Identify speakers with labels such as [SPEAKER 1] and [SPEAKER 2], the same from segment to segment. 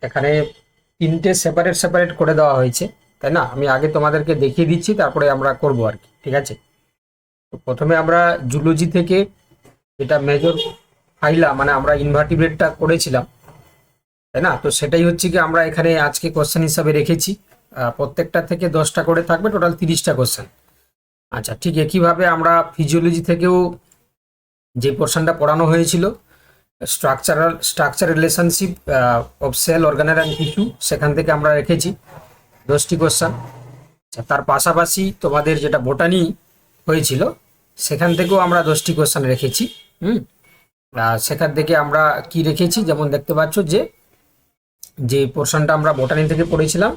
[SPEAKER 1] এখানে তিনটে separate separate করে দেওয়া হয়েছে, তাই না? আমি আগে তোমাদেরকে দেখিয়ে দিচ্ছি, তারপরে আমরা করব আর কি, ঠিক আছে? তো প্রথমে আমরা জুলজি থেকে যেটা মেজর ফাইলা মানে আমরা ইনভার্টিব্রেটটা করেছিলাম, তাই না? তো সেটাই হচ্ছে কি আমরা এখানে আজকে কোশ্চেন হিসাবে রেখেছি। প্রত্যেকটা থেকে 10টা করে থাকবে, টোটাল 30টা কোশ্চেন। আচ্ছা, ঠিক একইভাবে আমরা ফিজিওলজি থেকেও যে পোর্শনটা পড়ানো হয়েছিল, স্ট্রাকচার রিলেশনশিপ অফ সেল অর্গানের অ্যান্ড টিস্যু, সেখান থেকে আমরা রেখেছি 10টি কোশ্চেন। আচ্ছা, তার পাশাপাশি তোমাদের যেটা বোটানি হয়েছিল সেখান থেকেও আমরা 10টি কোশ্চেন রেখেছি। হুম। সেখান থেকে আমরা কি রেখেছি, যেমন দেখতে পাচ্ছ যে যে পোর্শনটা আমরা বোটানি থেকে পড়েছিলাম,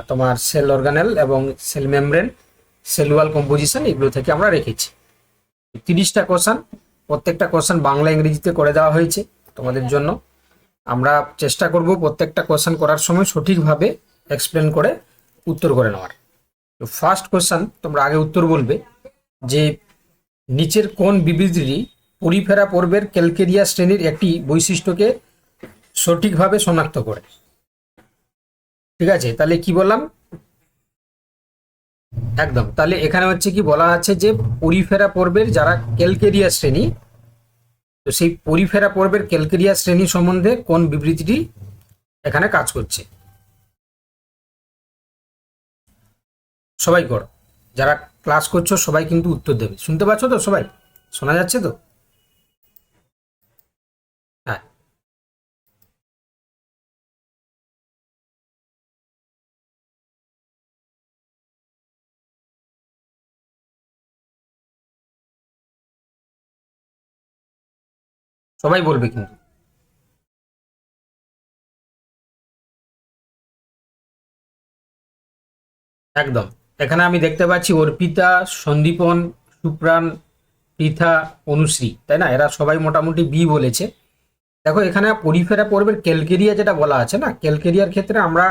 [SPEAKER 1] তোমার সেল অর্গানেল এবং সেল মেমব্রেন, সেলুয়াল কম্পোজিশন, এগুলো থেকে আমরা রেখেছি 30টা কোশ্চেন। প্রত্যেকটা কোশ্চেন বাংলা ইংরেজিতে করে দেওয়া হয়েছে তোমাদের জন্য। আমরা চেষ্টা করব প্রত্যেকটা কোশ্চেন করার সময় সঠিকভাবে এক্সপ্লেন করে উত্তর করে নেওয়ার। তো ফার্স্ট কোশ্চেন, তোমরা আগে উত্তর বলবে যে নিচের কোন বিবৃতিটি পরিফেরা পর্বের ক্যালকেরিয়া শ্রেণীর একটি বৈশিষ্ট্যকে সঠিকভাবে শনাক্ত করে? ঠিক আছে, তাহলে কি বললাম? একদম, তাহলে এখানে হচ্ছে কি বলা আছে যে পরিফেরা পর্বের যারা ক্যালকেরিয়া শ্রেণী, তো সেই পরিফেরা পর্বের ক্যালকেরিয়া শ্রেণী সম্বন্ধে কোন বিবৃতিটি এখানে কাজ করছে? সবাই করো, যারা ক্লাস করছো সবাই কিন্তু উত্তর দেবে। শুনতে পাচ্ছ তো সবাই? শোনা যাচ্ছে তো? হ্যাঁ, সবাই বলবে কিন্তু। একদম, এখানে আমি দেখতে পাচ্ছি অর্পিতা, সন্দীপন, সুপ্রাণ, পৃথা, অনুশ্রী, তাই না? এরা সবাই মোটামুটি বি বলেছে। দেখো, এখানে পরিফেরা পর্বের ক্যালকেরিয়া যেটা বলা আছে না, ক্যালকেরিয়ার ক্ষেত্রে আমরা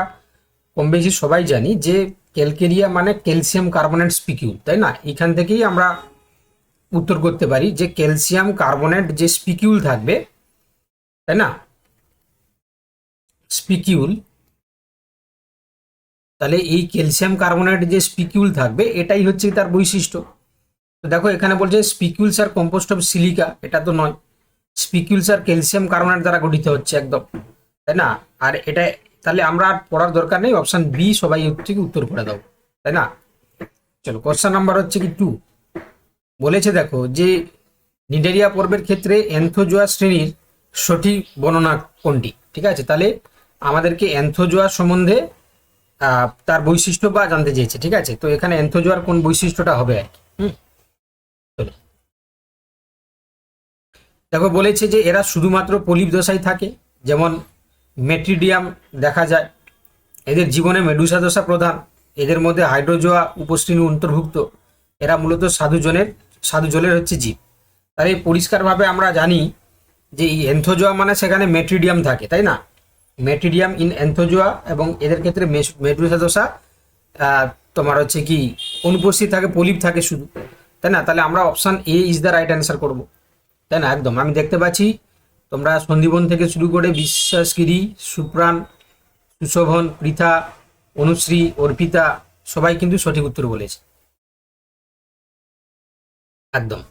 [SPEAKER 1] কম বেশি সবাই জানি যে ক্যালকেরিয়া মানে ক্যালসিয়াম কার্বনেট স্পিকিউল, তাই না? এখান থেকেই আমরা উত্তর করতে পারি যে ক্যালসিয়াম কার্বনেট যে স্পিকিউল থাকবে, তাই না? স্পিকিউল, তাহলে এই ক্যালসিয়াম কার্বনেট যে স্পিকিউল থাকবে এটাই হচ্ছে তার বৈশিষ্ট্য। তো দেখো, এখানে বলছে স্পিকিউলস আর কম্পোস্ট অফ সিলিকা, এটা তো নয়। স্পিকিউলস আর ক্যালসিয়াম কার্বনেট দ্বারা গঠিত হচ্ছে একদম, তাই না? আর এটা, তাহলে আমরা আর পড়ার দরকার নেই, অপশন বি সবাই হচ্ছে কি উত্তর করে দাও, তাই না? চলো, কোশ্চেন নাম্বার হচ্ছে কি 2 বলেছে, দেখো যে নিডেরিয়া পর্বের ক্ষেত্রে অ্যান্থোজোয়া শ্রেণীর সঠিক বর্ণনা কোনটি? ঠিক আছে, তাহলে আমাদেরকে অ্যান্থোজোয়া সম্বন্ধে তার বৈশিষ্ট্য বা জানতে চেয়েছে। ঠিক আছে, তো এখানে অ্যান্থোজোয়ার কোন বৈশিষ্ট্যটা হবে আর কি। চলো, দেখো বলেছে যে এরা শুধুমাত্র পলিপ দশায় থাকে, যেমন মেট্রিডিয়াম দেখা যায়। এদের জীবনে মেডুসা দশা প্রধান। এদের মধ্যে হাইড্রোজোয়া উপশ্রেণী অন্তর্ভুক্ত। এরা মূলত সাধু জলের হচ্ছে জীব। তাহলে পরিষ্কারভাবে আমরা জানি যে এই এন্থোজোয়া মানে সেখানে মেট্রিডিয়াম থাকে, তাই না? মেট্রিডিয়াম ইন এন্থোজোয়া, এবং এদের ক্ষেত্রে মেডুসা দশা তোমার হচ্ছে কি অনুপস্থিত থাকে, পলিপ থাকে শুধু, তাই না? তাহলে আমরা option A is the right answer করবো, তাই না? একদম, আমি দেখতে পাচ্ছি তোমরা সন্দীপন থেকে শুরু করে বিশ্বাসগিরি, সুপ্রাণ, সুশোভন, পৃথা, অনুশ্রী, অর্পিতা সবাই কিন্তু সঠিক উত্তর বলেছে। একদম,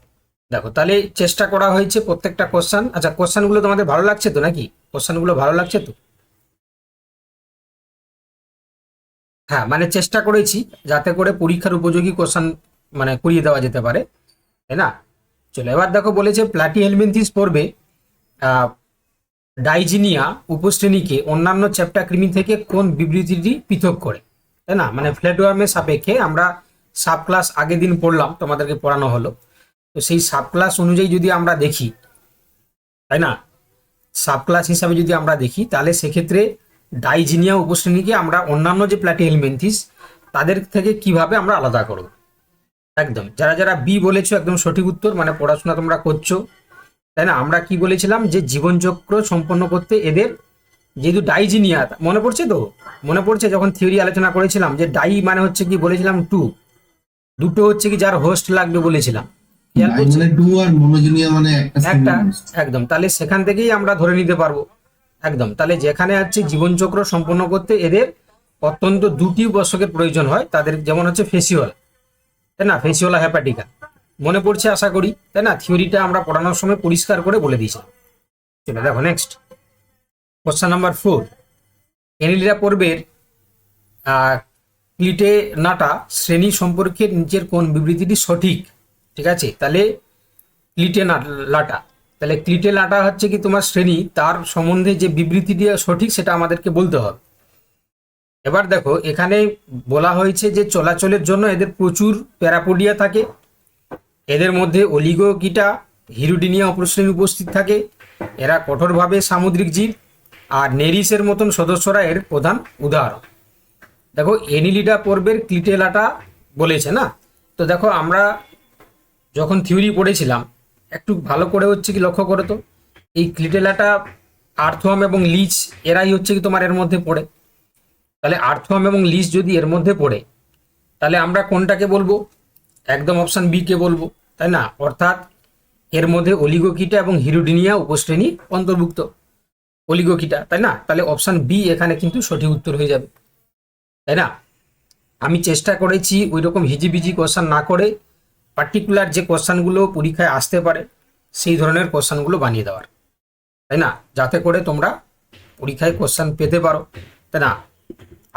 [SPEAKER 1] দেখো তাহলে চেষ্টা করা হয়েছে প্রত্যেকটা কোশ্চেন। আচ্ছা, কোশ্চেনগুলো তোমাদের ভালো লাগছে তো নাকি? কোশ্চেনগুলো ভালো লাগছে তো? হ্যাঁ, মানে চেষ্টা করেছি যাতে করে পরীক্ষার উপযোগী কোশ্চেন মানে করিয়ে দেওয়া যেতে পারে, তাই না? চলো, এবার দেখো বলেছে প্লাটি হেলমিনথিস পর্বে ডাইজিনিয়া উপশ্রেণীকে অন্যান্য চ্যাপ্টা কৃমি থেকে কোন বিবৃতিটি পৃথক করে? তাই না? মানে ফ্ল্যাটওয়ার্মের সাপেক্ষে আমরা সাব ক্লাস আগের দিন পড়লাম, তোমাদেরকে পড়ানো হলো। তো সেই সাব ক্লাস অনুযায়ী যদি আমরা দেখি, তাই না, সাব ক্লাস হিসাবে যদি আমরা দেখি, তাহলে সেক্ষেত্রে ডাইজিনিয়া উপশ্রেণীকে আমরা অন্যান্য যে প্ল্যাটিহেলমিনথিস তাদের থেকে কিভাবে আমরা আলাদা করব? একদম, যারা যারা বি বলেছো একদম সঠিক উত্তর, মানে পড়াশোনা তোমরা করছো, তাই না? আমরা কি বলেছিলাম যে জীবনচক্র সম্পন্ন করতে এদের যেহেতু ডাইজিনিয়া, মনে পড়ছে তো? মনে পড়ছে যখন থিওরি আলোচনা করেছিলাম যে ডাই মানে হচ্ছে কি বলেছিলাম টু, দুটো হচ্ছে কি যার হোস্ট লাগবে বলেছিলাম, খেয়াল করছে?
[SPEAKER 2] মানে টু আর মনোজিনিয়া মানে একটা
[SPEAKER 1] একটা,
[SPEAKER 2] সিঙ্গেল।
[SPEAKER 1] একদম, তাহলে সেখান থেকেই আমরা ধরে নিতে পারবো একদম। তাহলে যেখানে হচ্ছে জীবনচক্র সম্পন্ন করতে এদের অত্যন্ত দুটি উপাশকের প্রয়োজন হয়, তাদের যেমন হচ্ছে ফেসিওলা, তাই না, ফেসিওলা হেপাটিকা। মনে পড়ছে আশা করি, তাই না? থিওরিটা আমরা পড়ানোর সময় পরিষ্কার করে বলে দিয়েছিলাম। চলো দেখো নেক্সট কোশ্চেন নাম্বার 4। এনিলিডা পর্বের ক্লিটেনাটা শ্রেণী সম্পর্কে নিচের কোন বিবৃতিটি সঠিক? ঠিক আছে, তাহলে ক্লিটেলাটা, তাহলে ক্লিটেলাটা হচ্ছে কি তোমার শ্রেণী, তার সম্বন্ধে যে বিবৃতিটি সঠিক সেটা আমাদেরকে বলতে হবে। এবার দেখো এখানে বলা হয়েছে যে চলাচলের জন্য এদের প্রচুর প্যারাপোডিয়া থাকে, এদের মধ্যে অলিগোকিটা হিরুডিনিয়া উপশ্রেণী উপস্থিত থাকে, এরা কঠোরভাবে সামুদ্রিক জীব, আর নেরিসের মতন সদস্যরা এর প্রধান উদাহরণ। দেখো এনিলিডা পর্বের ক্লিটেলাটা বলেছে না, তো দেখো আমরা যখন থিওরি পড়েছিলাম একটু ভালো করে হচ্ছে কি লক্ষ্য করো তো, এই ক্লিটেলাটা আর্থওয়ার্ম এবং লিচ এরাই হচ্ছে কি তোমার এর মধ্যে পড়ে। তাহলে আর্থওয়ার্ম এবং লিচ যদি এর মধ্যে পড়ে, তাহলে আমরা কোনটাকে বলবো? একদম অপশন বি কে বলবো, তাই না? অর্থাৎ এর মধ্যে অলিগোকিটা এবং হিরুডিনিয়া উপশ্রেণী অন্তর্ভুক্ত, অলিগোকিটা, তাই না? তাহলে অপশন বি এখানে কিন্তু সঠিক উত্তর হয়ে যাবে, তাই না? আমি চেষ্টা করেছি ওই রকম হিজিবিজি কোশ্চান না করে পার্টিকুলার যে কোশ্চানগুলো পরীক্ষায় আসতে পারে সেই ধরনের কোশ্চানগুলো বানিয়ে দেওয়ার, তাই না, যাতে করে তোমরা পরীক্ষায় কোশ্চান পেতে পারো, তাই না?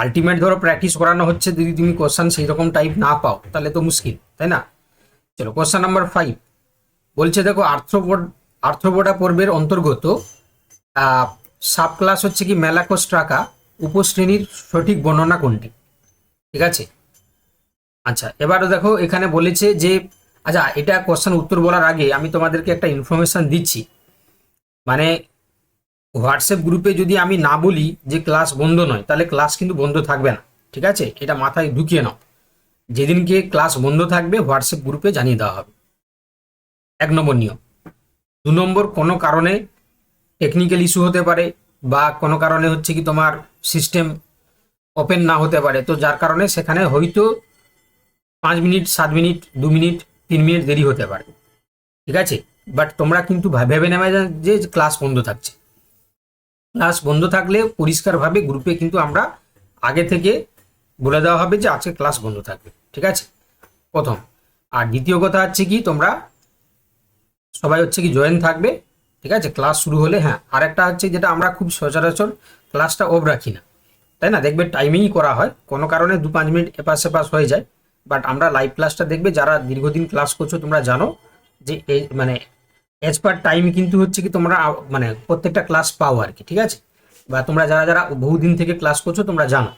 [SPEAKER 1] আলটিমেট ধরো প্র্যাকটিস করানো হচ্ছে, যদি তুমি কোশ্চান সেই রকম টাইপ না পাও তাহলে তো মুশকিল, তাই না? চলো কোশ্চান নাম্বার 5 বলছে দেখো আর্থ্রোপোডা পর্বের অন্তর্গত সাব ক্লাস হচ্ছে কি মেলাকোস্ট্রাকা, উপশ্রেণীর সঠিক বর্ণনা কোনটি? ঠিক আছে, আচ্ছা এবারও দেখো এখানে বলেছে যে, আচ্ছা এটা কোশ্চেন উত্তর বলার আগে আমি তোমাদেরকে একটা ইনফরমেশন দিচ্ছি। মানে হোয়াটসঅ্যাপ গ্রুপে যদি আমি না বলি যে ক্লাস বন্ধ নয়, তাহলে ক্লাস কিন্তু বন্ধ থাকবে না, ঠিক আছে? এটা মাথায় ঢুকিয়ে নাও, যেদিনকে ক্লাস বন্ধ থাকবে হোয়াটসঅ্যাপ গ্রুপে জানিয়ে দেওয়া হবে। 1 নম্বর নিয়ম। 2 নম্বর, কোনো কারণে টেকনিক্যাল ইস্যু হতে পারে বা কোনো কারণে হচ্ছে কি তোমার সিস্টেম ওপেন না হতে পারে, তো যার কারণে সেখানে হয়তো 5 মিনিট, 7 মিনিট, 2 মিনিট, 3 মিনিট দেরি হতে পারে, ঠিক আছে? বাট তোমরা কিন্তু ভেবে নেবে যে ক্লাস বন্ধ থাকছে। ক্লাস বন্ধ থাকলে পরিষ্কারভাবে গ্রুপে কিন্তু আমরা আগে থেকে বলে দেওয়া হবে যে আজকে ক্লাস বন্ধ থাকবে, ঠিক আছে? প্রথম। আর দ্বিতীয় কথা হচ্ছে কি তোমরা সবাই হচ্ছে কি জয়েন থাকবে, ঠিক আছে, ক্লাস শুরু হলে। হ্যাঁ, আরেকটা হচ্ছে যেটা আমরা খুব সচরাচর ক্লাসটা অফ রাখি না, তাই না? দেখবে টাইমিংই করা হয়, কোনো কারণে 2-5 মিনিট এপাশ সেপাশ হয়ে যায়, বাট আমরা লাইভ ক্লাসটা দেখবে, যারা দীর্ঘদিন ক্লাস করছো তোমরা জানো যে এই মানে এজ পার টাইম কিন্তু হচ্ছে কি তোমরা মানে প্রত্যেকটা ক্লাস পাও আর কি, ঠিক আছে? বা তোমরা যারা যারা বহুদিন থেকে ক্লাস করছো তোমরা জানো।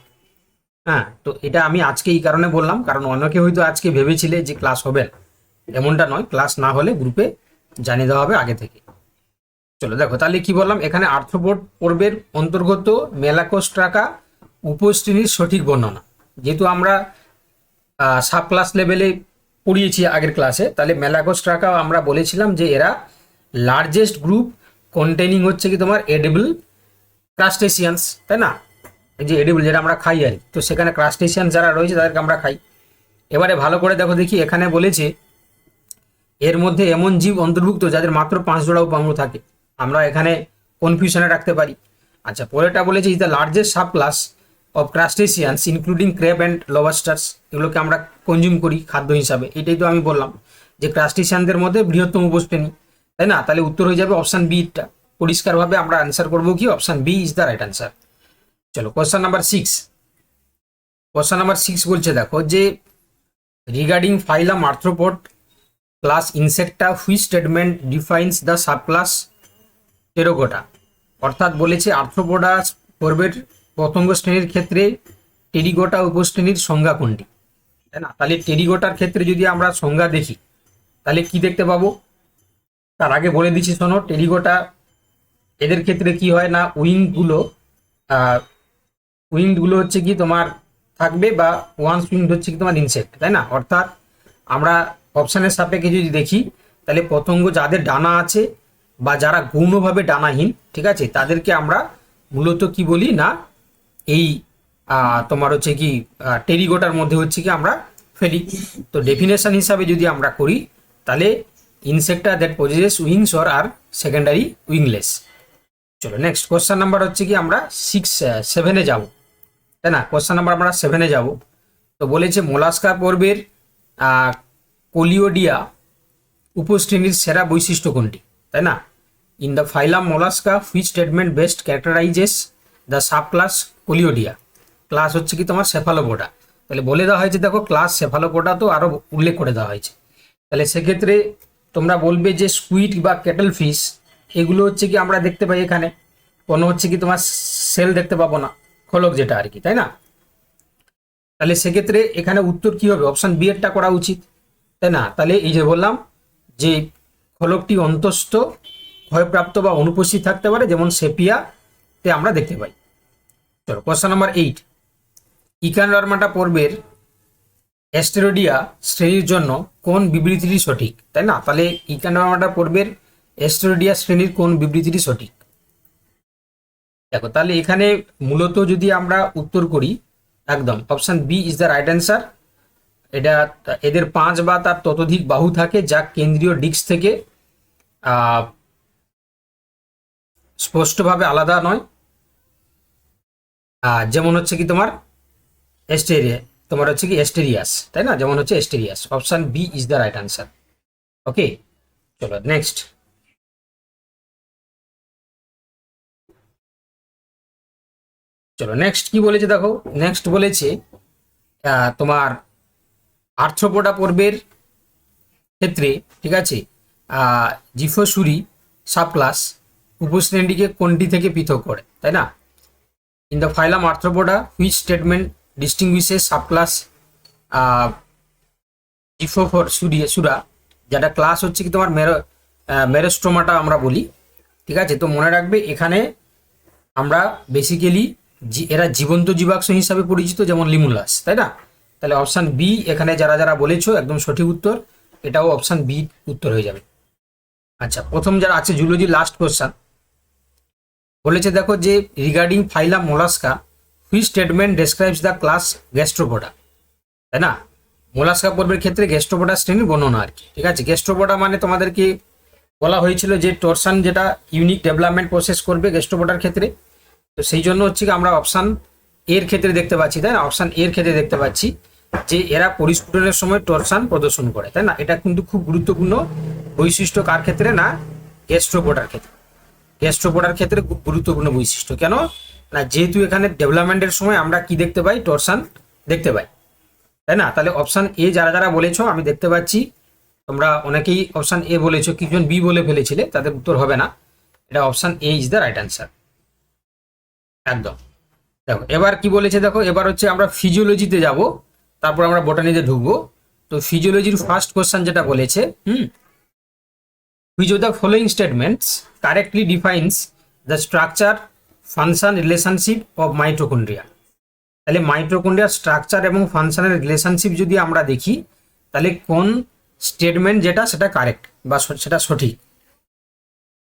[SPEAKER 1] হ্যাঁ, তো এটা আমি আজকে এই কারণে বললাম, কারণ অনেকে হয়তো আজকে ভেবেছিলে যে ক্লাস হবে না, এমনটা নয়, ক্লাস না হলে গ্রুপে জানিয়ে দেওয়া হবে আগে থেকে। চলো দেখো তাহলে কি বললাম, এখানে আর্থ্রোপোড পর্বের অন্তর্গত মেলাকোস্ট্রাকা উপশ্রেণীর সঠিক বর্ণনা। যেহেতু আমরা সাব ক্লাস লেভেলে পড়িয়েছি আগের ক্লাসে, তাহলে মেলাকোস্ট্রাকা আমরা বলেছিলাম যে এরা লার্জেস্ট গ্রুপ কন্টেনিং হচ্ছে কি তোমার এডিবল ক্রাস্টেসিয়ান্স, তাই না? এই যে এডিবল যেটা আমরা খাই আর কি, তো সেখানে ক্রাস্টেসিয়ান যারা রয়েছে তাদেরকে আমরা খাই। এবারে ভালো করে দেখো দেখি, এখানে বলেছে এর মধ্যে এমন জীব অন্তর্ভুক্ত যাদের মাত্র 5 জোড়া উপাঙ্গ থাকে। আমরা এখানে কনফিউশনে রাখতে পারি। আচ্ছা, পরেরটা বলেছে is the largest sub class of crustaceans including crab and lobsters, এগুলোকে আমরা কনজিউম করি খাদ্য হিসাবে। এটাই তো আমি বললাম যে ক্রাস্টেসিয়ানদের মধ্যে বৃহত্তম উপশ্রেণী, তাই না? তাহলে উত্তর হয়ে যাবে অপশন বিটা। পরিষ্কারভাবে আমরা অ্যান্সার করবো কি option B is the right answer. চলো কোশ্চেন নাম্বার 6। কোশ্চেন নাম্বার 6 বলছে দেখো যে regarding phylum arthropod class Insecta which statement defines the subclass Pterygota. অর্থাৎ বলেছে আর্থ্রোপোডা পর্বের পতঙ্গ শ্রেণীর ক্ষেত্রে টেরিগোটা উপশ্রেণীর সংজ্ঞা কোনটি, তাই না? তাহলে টেরিগোটার ক্ষেত্রে যদি আমরা সংজ্ঞা দেখি তাহলে কি দেখতে পাবো, তার আগে বলে দিচ্ছি শোনো। টেরিগোটা এদের ক্ষেত্রে কি হয় না, উইংগুলো হচ্ছে কি তোমার থাকবে, বা ওয়ান্স উইংড হচ্ছে কি তোমার ইনসেক্ট, তাই না? অর্থাৎ আমরা অপশানের সাপেক্ষে যদি দেখি তাহলে পতঙ্গ যাদের ডানা আছে বা যারা গৌণভাবে ডানাহীন, ঠিক আছে, তাদেরকে আমরা মূলত কি বলি না, এই তোমার হচ্ছে কি টেরিগোটার মধ্যে হচ্ছে কি আমরা ফেলি। তো ডেফিনেশন হিসাবে যদি আমরা করি তাহলে Insecta that possesses wings or আর সেকেন্ডারি উইংলেস। চলো নেক্সট কোশ্চেন নাম্বার হচ্ছে কি আমরা 7-এ যাব, তাই না? কোশ্চেন নাম্বার আমরা 7-এ যাব। তো বলেছে মোলাস্কা পর্বের কোলিওডিয়া উপশ্রেণীর সেরা বৈশিষ্ট্য কোনটি, তাই না? In the phylum Mollusca which statement best characterises the sub class Coleoidea. Class হচ্ছে কি তোমার সেফালোপোডা, তাহলে বলে দেওয়া হয়েছে, দেখো ক্লাস সেফালোপোডা তো আরও উল্লেখ করে দেওয়া হয়েছে। তাহলে সেক্ষেত্রে তোমরা বলবে যে স্কুইড বা ক্যাটল ফিশ এগুলো হচ্ছে কি আমরা দেখতে পাই এখানে, কোনো হচ্ছে কি তোমার সেল দেখতে পাবো না, খোলক যেটা আর কি, তাই না? তাহলে সেক্ষেত্রে এখানে উত্তর কি হবে? অপশন বি এরটা করা উচিত, তাই না? তাহলে এই যে বললাম যে খোলকটি অন্তস্থ, ক্ষয়প্রাপ্ত বা অনুপস্থিত থাকতে পারে, যেমন সেপিয়াতে আমরা দেখতে পাই। চলো কোশ্চেন নাম্বার 8, ইকানডার্মাটা পর্বের অ্যাস্টেরোডিয়া শ্রেণীর জন্য কোন বিবৃতিটি সঠিক, তাই না? তাহলে ইকানডার্মাটা পর্বের অ্যাস্টেরোডিয়া শ্রেণীর কোন বিবৃতিটি সঠিক? দেখো তাহলে এখানে মূলত যদি আমরা উত্তর করি, একদম option B is the right answer. এটা এদের 5 বা তার ততোধিক বাহু থাকে যা কেন্দ্রীয় ডিস্ক থেকে স্পষ্টভাবে আলাদা নয়, যেমন হচ্ছে কি তোমার অ্যাস্টেরিয়াস, তাই না? যেমন হচ্ছে Asterias. Option B is the right answer. Okay, চলো নেক্সট। চলো নেক্সট কি বলেছে দেখো, নেক্সট বলেছে তোমার আর্থ্রোপোডা পর্বের ক্ষেত্রে, ঠিক আছে, জিফোসুরি সাবক্লাস উপশ্রেণীকে কোনটি থেকে পৃথক করে, তাই না? In the phylum Arthropoda which statement distinguishes subclass Xiphosura, যেটা ক্লাস হচ্ছে কি তোমার মেরোস্টোমাটা আমরা বলি, ঠিক আছে? তো মনে রাখবে এখানে আমরা বেসিক্যালি এরা জীবন্ত জীবাশ্ম হিসাবে পরিচিত, যেমন লিমুলাস, তাই না? তাহলে অপশান বি এখানে যারা যারা বলেছো একদম সঠিক উত্তর, এটাও অপশান বি উত্তর হয়ে যাবে। আচ্ছা, প্রথম যারা আছে জুলজি লাস্ট কোশ্চেন বলেছে দেখো যে regarding phylum Mollusca which statement describes the class Gastropoda, তাই না? মোলাস্কা পর্বের ক্ষেত্রে গ্যাস্ট্রোপোডা শ্রেণীর বর্ণনা আর কি, ঠিক আছে? গ্যাস্ট্রোপোডা মানে তোমাদেরকে বলা হয়েছিল যে টর্সান যেটা ইউনিক ডেভেলপমেন্ট প্রসেস করবে গ্যাস্ট্রোপোডার ক্ষেত্রে, তো সেই জন্য হচ্ছে কি আমরা অপশান এর ক্ষেত্রে দেখতে পাচ্ছি, তাই না? অপশান এর ক্ষেত্রে দেখতে পাচ্ছি যে এরা পরিস্ফুটনের সময় টর্সান প্রদর্শন করে, তাই না? এটা কিন্তু খুব গুরুত্বপূর্ণ বৈশিষ্ট্য কার ক্ষেত্রে না, গ্যাস্ট্রোপোডার ক্ষেত্রে। গ্যাস্ট্রোপোডার ক্ষেত্রে খুব গুরুত্বপূর্ণ বৈশিষ্ট্য কেন না, যেহেতু এখানে ডেভেলপমেন্টের সময় আমরা কি দেখতে পাই, টর্সান দেখতে পাই, তাই না? তাহলে অপশান এ যারা যারা বলেছো আমি দেখতে পাচ্ছি তোমরা অনেকেই অপশান এ বলেছো, কিছুজন বি বলে ফেলেছিলে, তাদের উত্তর হবে না, এটা option A is the right answer একদম। দেখো এবার কি বলেছে, দেখো এবার হচ্ছে আমরা ফিজিওলজিতে যাব, তারপর আমরা বটানিতে ঢুকবো। তো ফিজিওলজির ফার্স্ট কোশ্চেন যেটা বলেছে, which of the following statements correctly defines the structure function relationship of mitochondria? তাহলে মাইটোকন্ড্রিয়ার স্ট্রাকচার এবং ফাংশনের রিলেশনশিপ যদি আমরা দেখি, তাহলে কোন স্টেটমেন্ট যেটা সেটা কারেক্ট বা সেটা সঠিক।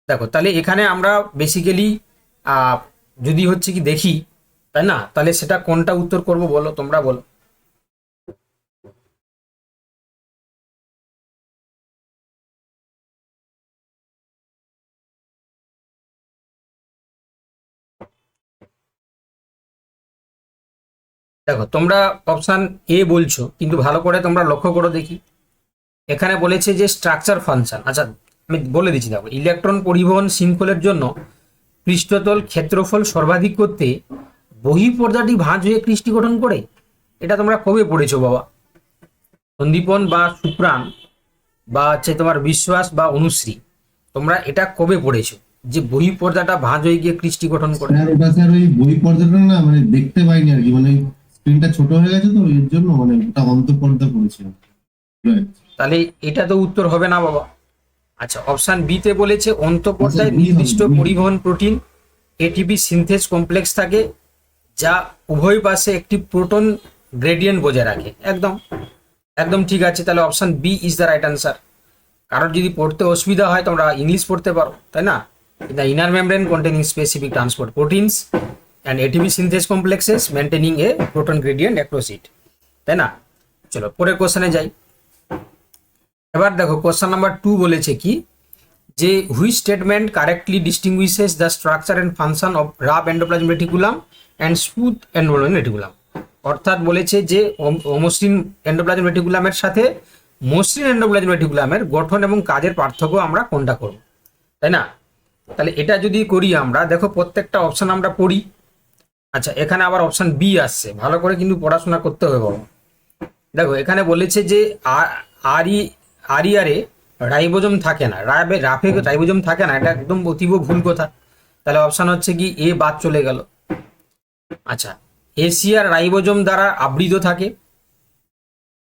[SPEAKER 1] দেখো তাহলে এখানে আমরা বেসিক্যালি যদি হচ্ছে কি দেখি, তাই না? তাহলে সেটা কোনটা উত্তর করব বলো, তোমরা বলো। দেখো তোমরা অপশান এ বলছো, কিন্তু ভালো করে তোমরা লক্ষ্য করো দেখি, এখানে বলেছে যে স্ট্রাকচার ফাংশন। আচ্ছা আমি বলে দিচ্ছি, দেখো ইলেকট্রন পরিবহন শৃঙ্খলের জন্য পৃষ্ঠতল ক্ষেত্রফল সর্বাধিক করতে বহিঃপর্দাটি ভাঁজ হয়ে কৃষ্টি গঠন করে, এটা তোমরা কবে পড়েছো বাবা? সন্দীপন বা সুপ্রাণ বা হচ্ছে তোমার বিশ্বাস বা অনুশ্রী, তোমরা এটা কবে পড়েছো যে বহিঃপর্দাটা ভাঁজ হয়ে গিয়ে কৃষ্টি গঠন করে?
[SPEAKER 2] স্যার ওটা স্যার ওই বই পর্দাটা না মানে দেখতে পাইনি আর কি, মানে স্ক্রিনটা ছোট হয়ে গেছে তো এর জন্য মানে ওটা অন্তঃপর্দা পড়েছিল।
[SPEAKER 1] তাহলে এটা তো উত্তর হবে না বাবা। আচ্ছা অপশান বি তে বলেছে অন্তঃপর্দায়
[SPEAKER 2] আচ্ছা,
[SPEAKER 1] নির্দিষ্ট
[SPEAKER 2] বি হবে।
[SPEAKER 1] পরিবহন প্রোটিন এটিপি সিনথেস কমপ্লেক্স থাকে যা উভয় পাশে একটি প্রোটন গ্রেডিয়েন্ট বজায় রাখে, একদম একদম ঠিক আছে। তাহলে option B is the right answer. কারোর যদি পড়তে অসুবিধা হয় তোমরা ইংলিশ পড়তে পারো, তাই না? The inner membrane containing specific transport proteins and ATP synthase complexes maintaining a proton gradient across it, তাই না? চলো পরের কোশ্চেনে যাই। এবার দেখো কোশ্চেন নাম্বার 2 বলেছে কি যে which statement correctly ডিস্টিংগুইশেস the structure and function of rough endoplasmic reticulum and smooth endoplasmic reticulum. অর্থাৎ বলেছে যে অমসৃণ এন্ডোপ্লাজমিক রেটিকুলামের সাথে মসৃণ এন্ডোপ্লাজমিক রেটিকুলামের গঠন এবং কাজের পার্থক্য আমরা কোনটা করব, তাই না? তাহলে এটা যদি করি আমরা, দেখো প্রত্যেকটা অপশন আমরা পড়ি। আচ্ছা, এখানে আবার অপশন বি আসছে, ভালো করে কিন্তু পড়াশোনা করতে হবে বড়। দেখো এখানে বলেছে যে আরিয়ারে রাইবোজোম থাকে না, রাফে রাইবোজোম থাকে না, এটা একদম অতীব ভুল কথা। তাহলে অপশন হচ্ছে কি এ বাদ চলে গেল। আচ্ছা, এশিয়ার রাইবোজোম দ্বারা আবৃত থাকে।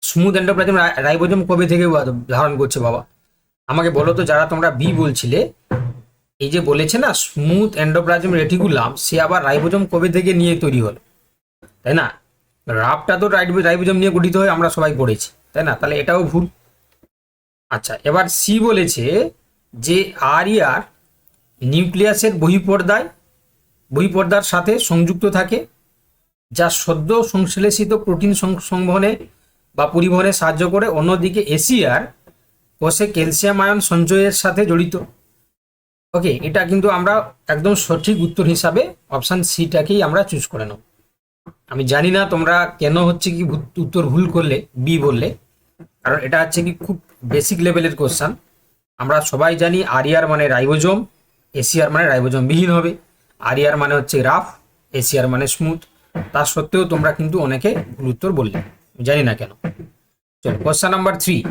[SPEAKER 1] স্মুথ এন্ডোপ্লাজম রাইবোজোম কবে থেকে ধারণ করছে বাবা? আমাকে বলো তো, যারা তোমরা বি বলছিলে, এই যে বলেছে না স্মুথ এন্ডোপ্লাজম রেটিকুলাম, সে আবার রাইবোজোম কবে থেকে নিয়ে তৈরি হলো, তাই না? রাফটা তো রাইবোজোম নিয়ে গঠিত হয়, আমরা সবাই পড়েছি, তাই না? তাহলে এটাও ভুল। আচ্ছা, এবার সি বলেছে যে আরিয়ার নিউক্লিয়াসের বহিঃপর্দার সাথে সংযুক্ত থাকে, যা সদ্য সংশ্লেষিত প্রোটিন সংবহনে বা পরিবহনে সাহায্য করে। অন্যদিকে এশিয়ার কোষে ক্যালসিয়াম আয়ন সঞ্চয়ের সাথে জড়িত। ওকে, এটা কিন্তু আমরা একদম সঠিক উত্তর হিসাবে অপশান সিটাকেই আমরা চুজ করে নেব। আমি জানি না তোমরা কেন হচ্ছে কি উত্তর ভুল করলে বি বললে, কারণ এটা হচ্ছে কি খুব বেসিক লেভেলের কোশ্চান। আমরা সবাই জানি আরিয়ার মানে রাইবোজোম, এশিয়ার মানে রাইবোজোম বিহীন হবে। আরিয়ার মানে হচ্ছে রাফ, এশিয়ার মানে স্মুথ। তা সত্ত্বেও তোমরা কিন্তু অনেকে ভুল উত্তর বললে, জানি না কেন। চলো কোশ্চেন নাম্বার 3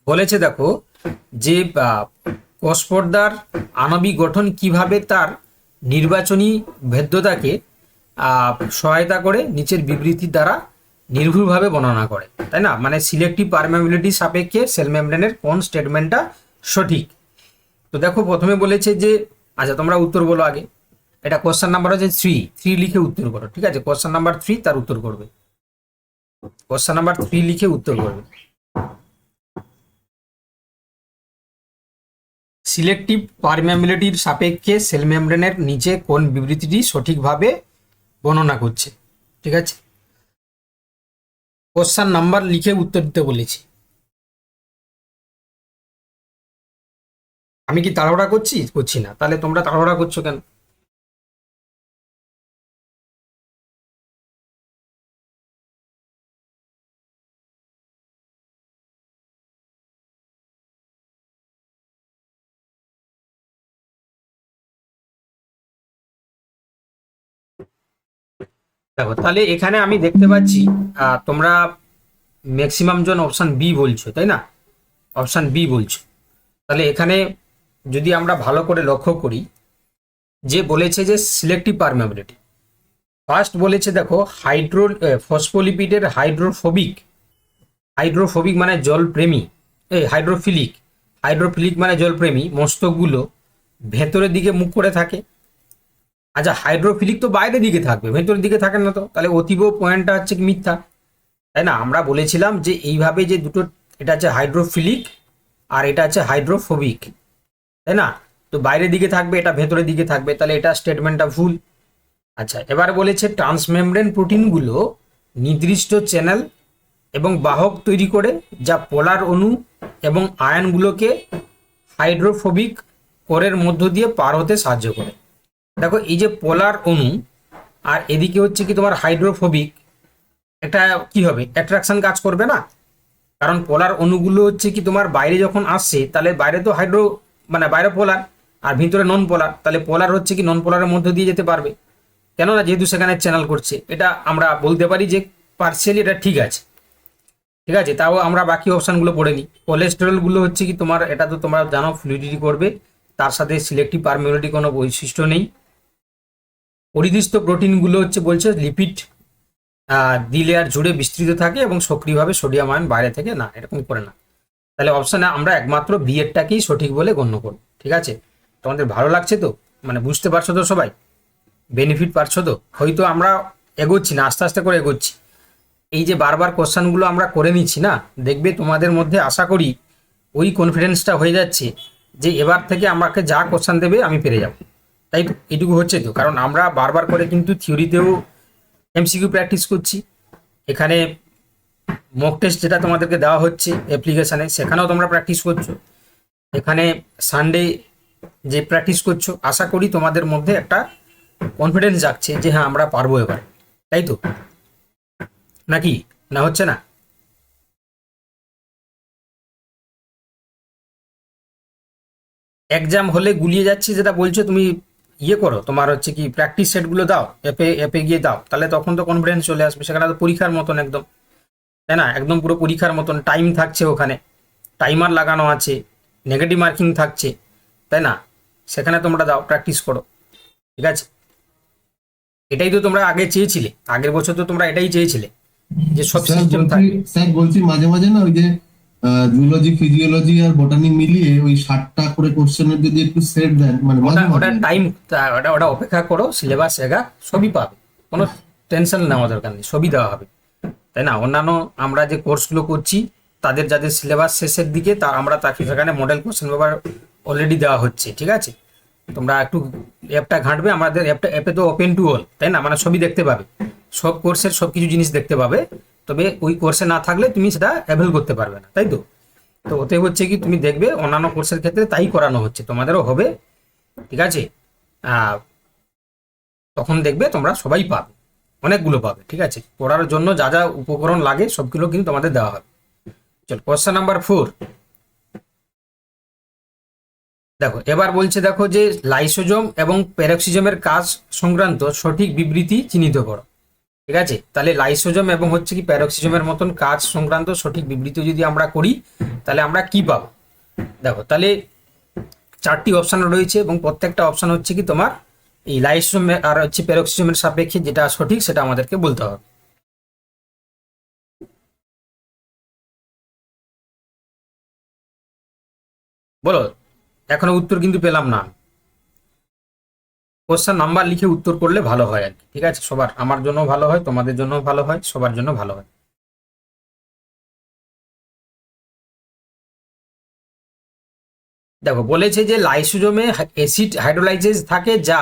[SPEAKER 1] বলেছে, দেখো যে কোষপর্দার আণবিক গঠন কিভাবে তার নির্বাচনী ভেদ্যতাকে সহায়তা করে নিচের বিবৃতির দ্বারা নির্ভুলভাবে বর্ণনা করে, তাই না? মানে সিলেক্টিভ পারমেবিলিটি সাপেক্ষে সেল মেমব্রেনের কোন স্টেটমেন্টটা সঠিক। তো দেখো প্রথমে বলেছে যে, আচ্ছা তোমরা উত্তর বলো আগে। এটা কোশ্চেন নাম্বার হচ্ছে 3 লিখে উত্তর করো, ঠিক আছে? কোশ্চেন নাম্বার 3 তার উত্তর করবে, কোশ্চেন নাম্বার 3 লিখে উত্তর করবে। সিলেক্টিভ পারমেবিলিটির সাপেক্ষে সেল মেমব্রেনের নিচে কোন বিবৃতিটি সঠিকভাবে বর্ণনা করছে, ঠিক আছে? কোশ্চেন নাম্বার লিখে উত্তর দিতে বলেছি। আমি কি তাড়াহুড়া করছি না? তাহলে তোমরা তাড়াহুড়া করছো কেন? দেখো তাহলে এখানে আমি দেখতে পাচ্ছি তোমরা ম্যাক্সিমাম জন অপশন বি বলছো, তাই না? অপশন বি বলছো। তাহলে এখানে যদি আমরা ভালো করে লক্ষ্য করি, যে বলেছে যে সিলেক্টিভ পারমেবিলিটি, ফার্স্ট বলেছে দেখো ফসফোলিপিডের হাইড্রোফোবিক মানে জলপ্রেমী, হাইড্রোফিলিক মানে জলপ্রেমী মস্তকগুলো ভেতরের দিকে মুখ করে থাকে। আচ্ছা, হাইড্রোফিলিক তো বাইরের দিকে থাকবে, ভেতরের দিকে থাকে না তো, তাহলে অতীব পয়েন্টটা হচ্ছে মিথ্যা, তাই না? আমরা বলেছিলাম যে এইভাবে যে দুটো, এটা হচ্ছে হাইড্রোফিলিক আর এটা হচ্ছে হাইড্রোফোবিক, তাই না? তো বাইরের দিকে থাকবে, এটা ভেতরের দিকে থাকবে, তাহলে এটা স্টেটমেন্টটা ভুল। আচ্ছা, এবার বলেছে ট্রান্সমেমব্রেন প্রোটিনগুলো নির্দিষ্ট চ্যানেল এবং বাহক তৈরি করে, যা পোলার অণু এবং আয়নগুলোকে হাইড্রোফোবিক কোরের মধ্য দিয়ে পার হতে সাহায্য করে। দেখো এই যে পোলার অণু আর এদিকে হচ্ছে কি তোমার হাইড্রোফোবিক, এটা কি হবে? অ্যাট্রাকশন কাজ করবে না, কারণ পোলার অণুগুলো হচ্ছে কি তোমার বাইরে যখন আসছে, তাহলে বাইরে তো মানে বাইরে পোলার আর ভিতরে নন পোলার, তাহলে পোলার হচ্ছে কি নন পোলারের মধ্য দিয়ে যেতে পারবে, কেননা যেহেতু সেখানে চ্যানেল করছে। এটা আমরা বলতে পারি যে পার্সিয়ালি এটা ঠিক আছে, ঠিক আছে? তাও আমরা বাকি অপশানগুলো পড়ে নিই। কোলেস্টেরলগুলো হচ্ছে কি তোমার, এটা তো তোমরা জানো ফ্লুইডিটি করবে, তার সাথে সিলেক্টিভ পারমেবিলিটি কোনো বৈশিষ্ট্য নেই। পরিদৃষ্ট প্রোটিনগুলো হচ্ছে বলছে লিপিড দ্বিলেয়ার জুড়ে বিস্তৃত থাকে এবং সক্রিয়ভাবে সোডিয়াম আয়ন বাইরে থেকে না, এরকম করে না। তাহলে অপশানে আমরা একমাত্র বি এরটাকেই সঠিক বলে গণ্য করব, ঠিক আছে? তোমাদের ভালো লাগছে তো? মানে বুঝতে পারছো তো সবাই? বেনিফিট পারছো তো? হয়তো আমরা এগোচ্ছি না, আস্তে আস্তে করে এগোচ্ছি। এই যে বারবার কোশ্চানগুলো আমরা করে নিচ্ছি না, দেখবে তোমাদের মধ্যে আশা করি ওই কনফিডেন্সটা হয়ে যাচ্ছে যে এবার থেকে আমাকে যা কোশ্চান দেবে আমি পেরে যাব, তাই তো? এটুকু হচ্ছে তো, কারণ আমরা বারবার করে কিন্তু থিওরিতেও এমসিকিউ প্র্যাকটিস করছি, এখানে মক টেস্ট যেটা তোমাদেরকে দেওয়া হচ্ছে অ্যাপ্লিকেশানে, সেখানেও তোমরা প্র্যাকটিস করছো। এখানে সানডে যে প্র্যাকটিস করছো, আশা করি তোমাদের মধ্যে একটা কনফিডেন্স জাগছে যে হ্যাঁ আমরা পারবো এবার, তাই তো? নাকি না হচ্ছে না? এক্সাম হলে গুলিয়ে যাচ্ছে যেটা বলছো, তুমি ইয়ে করো, তোমার হচ্ছে কি প্র্যাকটিস সেটগুলো দাও, অ্যাপে অ্যাপে গিয়ে দাও, তাহলে তখন তো কনফিডেন্স চলে আসবে। সেখানে তো পরীক্ষার মতন একদম, তাই না? একদম পুরো পরীক্ষার মতন টাইম থাকছে, ওখানে টাইমার লাগানো আছে, নেগেটিভ মার্কিং থাকছে, তাই না? সেখানে তোমরা দাও, প্র্যাকটিস করো, ঠিক আছে? এটাই তো তোমরা আগে চেয়েছিলে, আগের বছর তো তোমরা এটাই চেয়েছিলে যে সব
[SPEAKER 2] স্যার
[SPEAKER 1] সিস্টেম
[SPEAKER 2] বলছি
[SPEAKER 1] থাকবে।
[SPEAKER 2] স্যার বলছি মাঝে মাঝে না ওই যে জুলজি ফিজিওলজি আর বটানি মিলিয়ে ওই 60টা করে কোশ্চেনের যদি একটু সেট দেন মানে
[SPEAKER 1] ওটা
[SPEAKER 2] মাঝে
[SPEAKER 1] ওটা
[SPEAKER 2] মাঝে আর কি।
[SPEAKER 1] টাইম, ওটা ওটা অপেক্ষা করো, সিলেবাস এগা সবই পাবে, কোনো টেনশন নেওয়া দরকার নেই, সবই দেওয়া হবে, তাই না? অন্যান্য আমরা যে কোর্সগুলো করছি তাদের যাদের সিলেবাস শেষের দিকে, তা আমরা তাকে সেখানে মডেল কোশ্চেন পেপার অলরেডি দেওয়া হচ্ছে, ঠিক আছে? তোমরা একটু অ্যাপটা ঘাঁটবে, আমাদের অ্যাপে তো ওপেন টু অল, তাই না? মানে সবই দেখতে পাবে, সব কোর্সের সব কিছু জিনিস দেখতে পাবে। তবে ওই কোর্সে না থাকলে তুমি সেটা অ্যাভেল করতে পারবে না, তাই তো? তো ওতে হচ্ছে কি, তুমি দেখবে অন্যান্য কোর্সের ক্ষেত্রে তাই করানো হচ্ছে, তোমাদেরও হবে, ঠিক আছে? আহ, তখন দেখবে তোমরা সবাই পাবে, অনেকগুলো পাবে, ঠিক আছে? পড়ার জন্য যা যা উপকরণ লাগে সবগুলো কিন্তু তোমাদের দেওয়া হবে। চল, কোশ্চেন নাম্বার 4 দেখো। এবার বলছে, দেখো যে লাইসোজোম এবং প্যারক্সিজমের কাজ সংক্রান্ত সঠিক বিবৃতি চিহ্নিত করো, ঠিক আছে? তাহলে লাইসোজোম এবং হচ্ছে কি প্যারক্সিজমের মতন কাজ সংক্রান্ত সঠিক বিবৃতি যদি আমরা করি, তাহলে আমরা কি পাবো? দেখো, তাহলে 4টি অপশন রয়েছে এবং প্রত্যেকটা অপশন হচ্ছে কি তোমার এই লাইসোজোম আর হচ্ছে প্যারক্সিজমের সাপেক্ষে যেটা সঠিক সেটা আমাদেরকে বলতে হবে। বলো, এখনো উত্তর কিন্তু পেলাম না। কোশ্চেন নাম্বার লিখে উত্তর করলে ভালো হয় আর কি, ঠিক আছে? সবার, আমার জন্য ভালো হয়, তোমাদের জন্য ভালো হয়, সবার জন্য ভালো হয়। দেখো, বলেছে যে লাইসোজোমে অ্যাসিড হাইড্রোলাইজেজ থাকে যা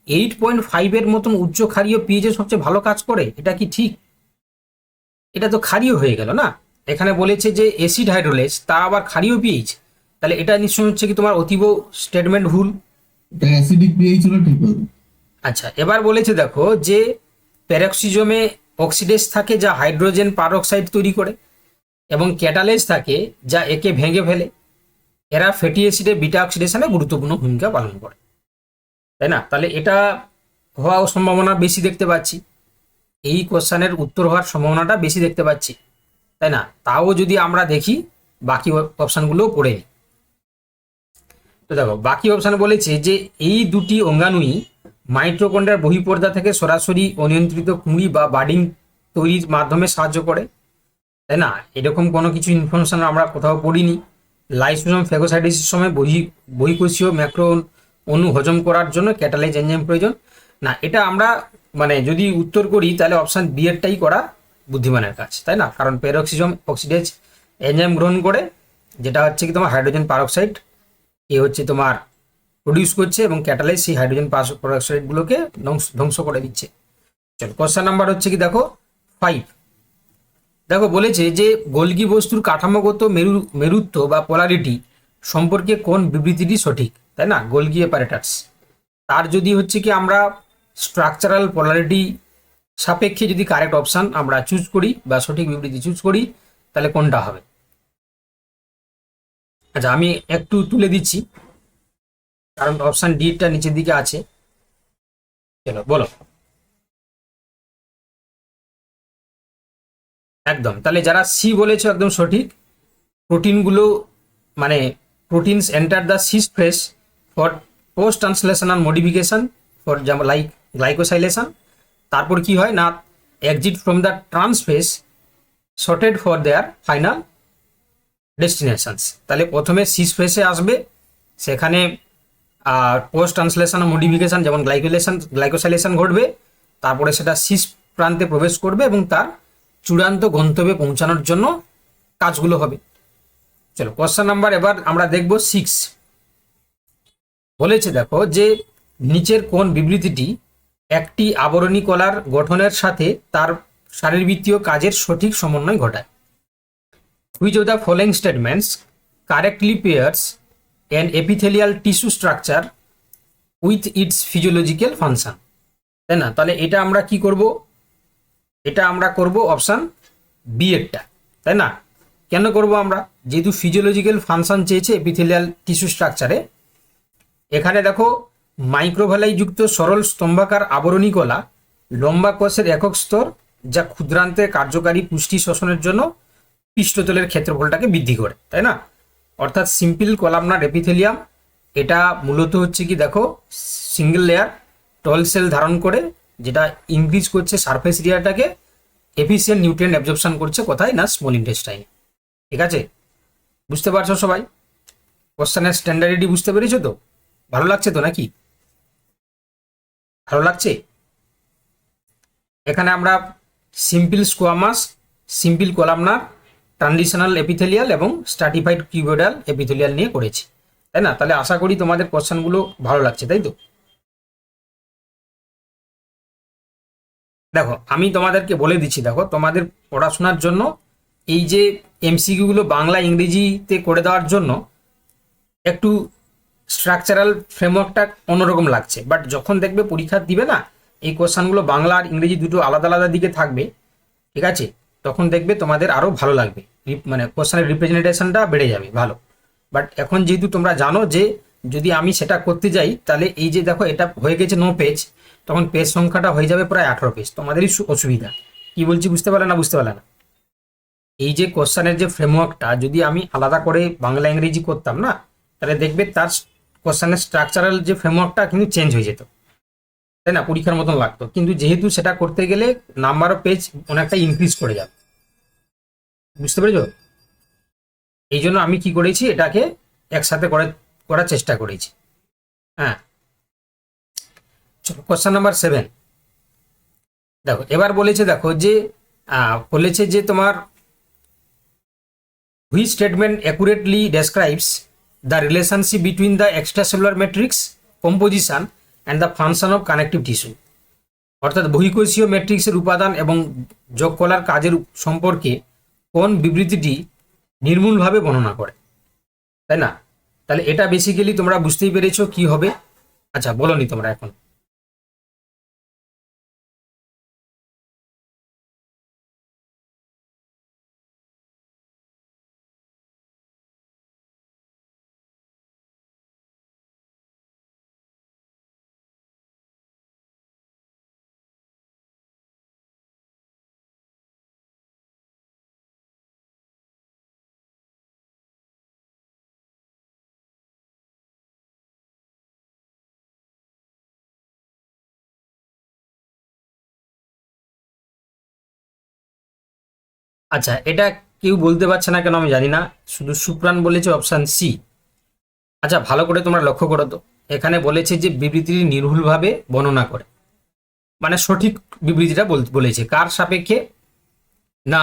[SPEAKER 1] 8.5-এর মতন উচ্চ ক্ষারীয় পিএইচে সবচেয়ে ভালো কাজ করে, এটা কি ঠিক? এটা তো ক্ষারীয় হয়ে গেল না। এখানে বলেছে যে অ্যাসিড হাইড্রোলাইজ, তা আবার ক্ষারীয় পিএইচ, তাহলে এটা নিশ্চয়ই হচ্ছে কি তোমার অতীব স্টেটমেন্ট ভুল।
[SPEAKER 2] এটা অ্যাসিডিক পিএইচ হলে ঠিক হবে।
[SPEAKER 1] আচ্ছা, এবার বলেছে দেখো যে প্যারক্সিজমে অক্সিডেজ থাকে যা হাইড্রোজেন পারঅক্সাইড তৈরি করে, এবং ক্যাটালেজ থাকে যা একে ভেঙে ফেলে। এরা ফ্যাটি অ্যাসিডে বিটা অক্সিডেশনে গুরুত্বপূর্ণ ভূমিকা পালন করে, তাই না? তাহলে এটা হওয়ার সম্ভাবনা বেশি দেখতে পাচ্ছি, এই কোশ্চেনের উত্তর হওয়ার সম্ভাবনাটা বেশি দেখতে পাচ্ছি, তাই না? তাও যদি আমরা দেখি বাকি অপশানগুলোও পড়ে নিই। তো দেখো, বাকি অপশান বলেছে যে এই দুটি অঙ্গাণুই মাইটোকন্ড্রিয়ার বহিঃপর্দা থেকে সরাসরি অনিয়ন্ত্রিত কুঁড়ি বা বাডিং তৈরির মাধ্যমে সাহায্য করে, তাই না? এরকম কোনো কিছু ইনফরমেশন আমরা কোথাও পড়িনি। লাইসোজোম ফ্যাগোসাইটোসিসের সময় বহিঃকোষীয় ম্যাক্রো অণু হজম করার জন্য ক্যাটালাইজ এনজাইম প্রয়োজন, না? এটা আমরা মানে যদি উত্তর করি তাহলে অপশান বি এরটাই করা বুদ্ধিমানের কাজ, তাই না? কারণ পেরক্সিজম অক্সিডেজ এনজাইম গ্রহণ করে, যেটা হচ্ছে কি তোমার হাইড্রোজেন পারঅক্সাইড এ হচ্ছে তোমার প্রডিউস করছে, এবং ক্যাটালাইজ সেই হাইড্রোজেন পারঅক্সাইডগুলোকে ধ্বংস করে দিচ্ছে। চলো, কোশ্চেন নাম্বার হচ্ছে কি দেখো 5। দেখো, বলেছে যে গোলগি বস্তুর কাঠামোগত মেরুত্ব বা পোলারিটি সম্পর্কে কোন বিবৃতিটি সঠিক, তাই না? গোলগি অ্যাপারেটাস, তার যদি হচ্ছে কি আমরা স্ট্রাকচারাল পোলারিটি সাপেক্ষে যদি কারেক্ট অপশান আমরা চুজ করি বা সঠিক বিবৃতি চুজ করি, তাহলে কোনটা হবে? আচ্ছা, আমি একটু তুলে দিচ্ছি, কারণ অপশান ডিটা নিচের দিকে আছে। চলো বলো। একদম, তাহলে যারা সি বলেছো একদম সঠিক। প্রোটিনগুলো মানে proteins enter the cis face for post translational modification, for যেমন লাইক গ্লাইকোসাইলেশন। তারপর কি হয় না, exit from the trans face sorted for their final destinations. তাহলে প্রথমে সিস ফেসে আসবে, সেখানে পোস্ট ট্রান্সলেশন মডিফিকেশন যেমন গ্লাইকোসাইলেশন ঘটবে, তারপরে সেটা সিস প্রান্তে প্রবেশ করবে এবং তার চূড়ান্ত গন্তব্যে পৌঁছানোর জন্য কাজগুলো হবে। চলো, কোশ্চেন নাম্বার এবার আমরা দেখব 6। বলেছে দেখো যে নিচের কোন বিবৃতিটি একটি আবরণী কলার গঠনের সাথে তার শারীরবৃত্তীয় কাজের সঠিক সমন্বয় ঘটায়? Which of the following statements correctly pairs an epithelial tissue structure with its physiological function, তাই না? তাহলে এটা আমরা কি করব, এটা আমরা করব অপশান বি এরটা, তাই না? কেন করব আমরা, যেহেতু ফিজিওলজিক্যাল ফাংশন চেয়েছে এপিথেলিয়াল টিস্যু স্ট্রাকচারে। এখানে দেখো মাইক্রোভ্যালাই যুক্ত সরল স্তম্ভাকার আবরণী কলা লম্বা কোষের একক স্তর, যা ক্ষুদ্রান্তে কার্যকারী পুষ্টি শোষণের জন্য পৃষ্ঠতলের ক্ষেত্রফলটাকে বৃদ্ধি করে, তাই না? অর্থাৎ সিম্পল কলামনার এপিথেলিয়াম, এটা মূলত হচ্ছে কি দেখো সিঙ্গেল লেয়ার টল সেল ধারণ করে, যেটা ইনক্রিজ করছে সারফেস এরিয়াটাকে, এফিসিয়েন্ট নিউট্রিয়েন্ট অ্যাবজর্পশন করছে কোথায় না স্মল ইন্টেস্টাইনে। ঠিক আছে, বুঝতে পারছো সবাই? কোশ্চেনের স্ট্যান্ডার্ডিটি বুঝতে পেরেছো তো? ভালো লাগছে তো নাকি? ভালো লাগছে? এখানে আমরা simple squamous, simple columnar, transitional epithelial এবং স্ট্রাটিফাইড কিউবয়েডাল এপিথেলিয়াল নিয়ে করেছি, তাই না? তাহলে আশা করি তোমাদের কোশ্চেনগুলো ভালো লাগছে, তাই তো? দেখো আমি তোমাদেরকে বলে দিচ্ছি, দেখো তোমাদের পড়াশোনার জন্য এই যে এমসিকিউগুলো বাংলা ইংরেজিতে করে দেওয়ার জন্য একটু স্ট্রাকচারাল ফ্রেমওয়ার্কটা অন্যরকম লাগছে, বাট যখন দেখবে পরীক্ষা দিবে না, এই কোশ্চেনগুলো বাংলা আর ইংরেজি দুটো আলাদা আলাদা দিকে থাকবে, ঠিক আছে? তখন দেখবে তোমাদের আরও ভালো লাগবে, মানে কোশ্চেনের রিপ্রেজেন্টেশনটা বেড়ে যাবে ভালো। বাট এখন যেহেতু তোমরা জানো যে যদি আমি সেটা করতে যাই, তাহলে এই যে দেখো এটা হয়ে গেছে 9 পেজ, তখন পেজ সংখ্যাটা হয়ে যাবে প্রায় 18 পেজ, তোমাদেরই অসুবিধা। কি বলছি বুঝতে পারলে না? বুঝতে পারলে না? এই যে কোশ্চেনের যে ফ্রেমওয়ার্কটা যদি আমি আলাদা করে বাংলা ইংরেজি করতাম না, তাহলে দেখবে তার কোশ্চেনের স্ট্রাকচারাল যে ফ্রেমওয়ার্কটা কিন্তু চেঞ্জ হয়ে যেত, তাই না? পরীক্ষার মতন লাগতো, কিন্তু যেহেতু সেটা করতে গেলে নাম্বার অফ পেজ অনেকটা ইনক্রিজ করে যাবে, বুঝতে পেরেছো? এই জন্য আমি কি করেছি, এটাকে একসাথে করার চেষ্টা করেছি। হ্যাঁ, চলো কোশ্চেন নাম্বার 7 দেখো। এবার বলেছে দেখো যে বলেছে যে তোমার which statement accurately describes the relationship between the extracellular matrix composition and the function of connective tissue. অর্থাৎ বহিঃকোষীয় ম্যাট্রিক্সের উপাদান এবং যোগ কলার কাজের সম্পর্কে কোন বিবৃতিটি নির্মূলভাবে বর্ণনা করে, তাই না? তাহলে এটা বেসিক্যালি তোমরা বুঝতেই পেরেছো কি হবে। আচ্ছা বলোনি তোমরা এখন? আচ্ছা, এটা কেউ বলতে পারছে না কেন আমি জানি না, শুধু সুপ্রাণ বলেছে অপশান সি। আচ্ছা ভালো করে তোমরা লক্ষ্য করো তো, এখানে বলেছে যে বিবৃতিটি নির্ভুলভাবে বর্ণনা করে, মানে সঠিক বিবৃতিটা বলেছে কার সাপেক্ষে না,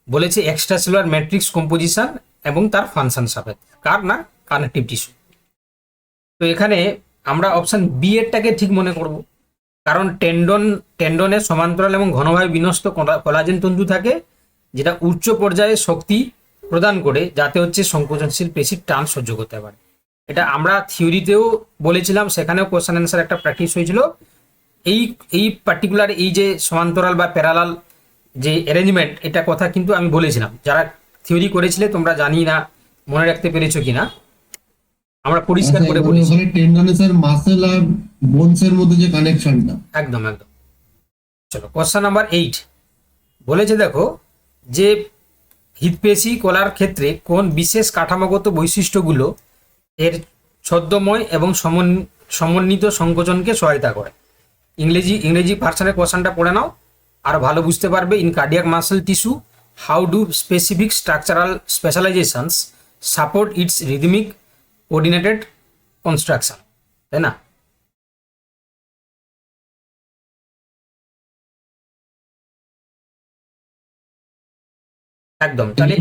[SPEAKER 1] বলেছে এক্সট্রাসেলুলার ম্যাট্রিক্স কম্পোজিশন এবং তার ফাংশন সাপেক্ষে, কার না কানেকটিভ টিস্যু। তো এখানে আমরা অপশান বি এরটাকে ঠিক মনে করব, কারণ টেন্ডনের সমান্তরাল এবং ঘনভাবে বিন্যস্ত কোলাজেন তন্তু থাকে, যেটা উচ্চ পর্যায়ে শক্তি প্রদান করে, যাতে হচ্ছে সংকোচনশীল পেশির টান সহ্য করতে পারে। এটা আমরা থিওরিতেও বলেছিলাম, সেখানেও কোশ্চেন অ্যান্সার একটা প্র্যাকটিস হয়েছিল। এই এই পার্টিকুলার এই যে সমান্তরাল বা প্যারালাল যে অ্যারেঞ্জমেন্ট, এটা কথা কিন্তু আমি বলেছিলাম। যারা থিওরি করেছিলে তোমরা জানি না মনে রাখতে পেরেছো কিনা, আমরা পরিষ্কার করে বলেছি।
[SPEAKER 2] ওখানে টেন্ডনের মাসেল আর বোনসের মধ্যে যে কানেকশনটা,
[SPEAKER 1] একদম একদম। চলো কোশ্চেন নাম্বার 8 বলেছে দেখো যে হৃৎপেশি কলার ক্ষেত্রে কোন বিশেষ কাঠামোগত বৈশিষ্ট্যগুলো এর ছদ্মময় এবং সমন্বিত সংকোচনকে সহায়তা করে। ইংরেজি ভার্সানের কোশ্চেনটা পড়ে নাও, আর ভালো বুঝতে পারবে। In cardiac muscle tissue, how do specific structural specialisations support its rhythmic coordinated construction, তাই না? একদম। তাহলে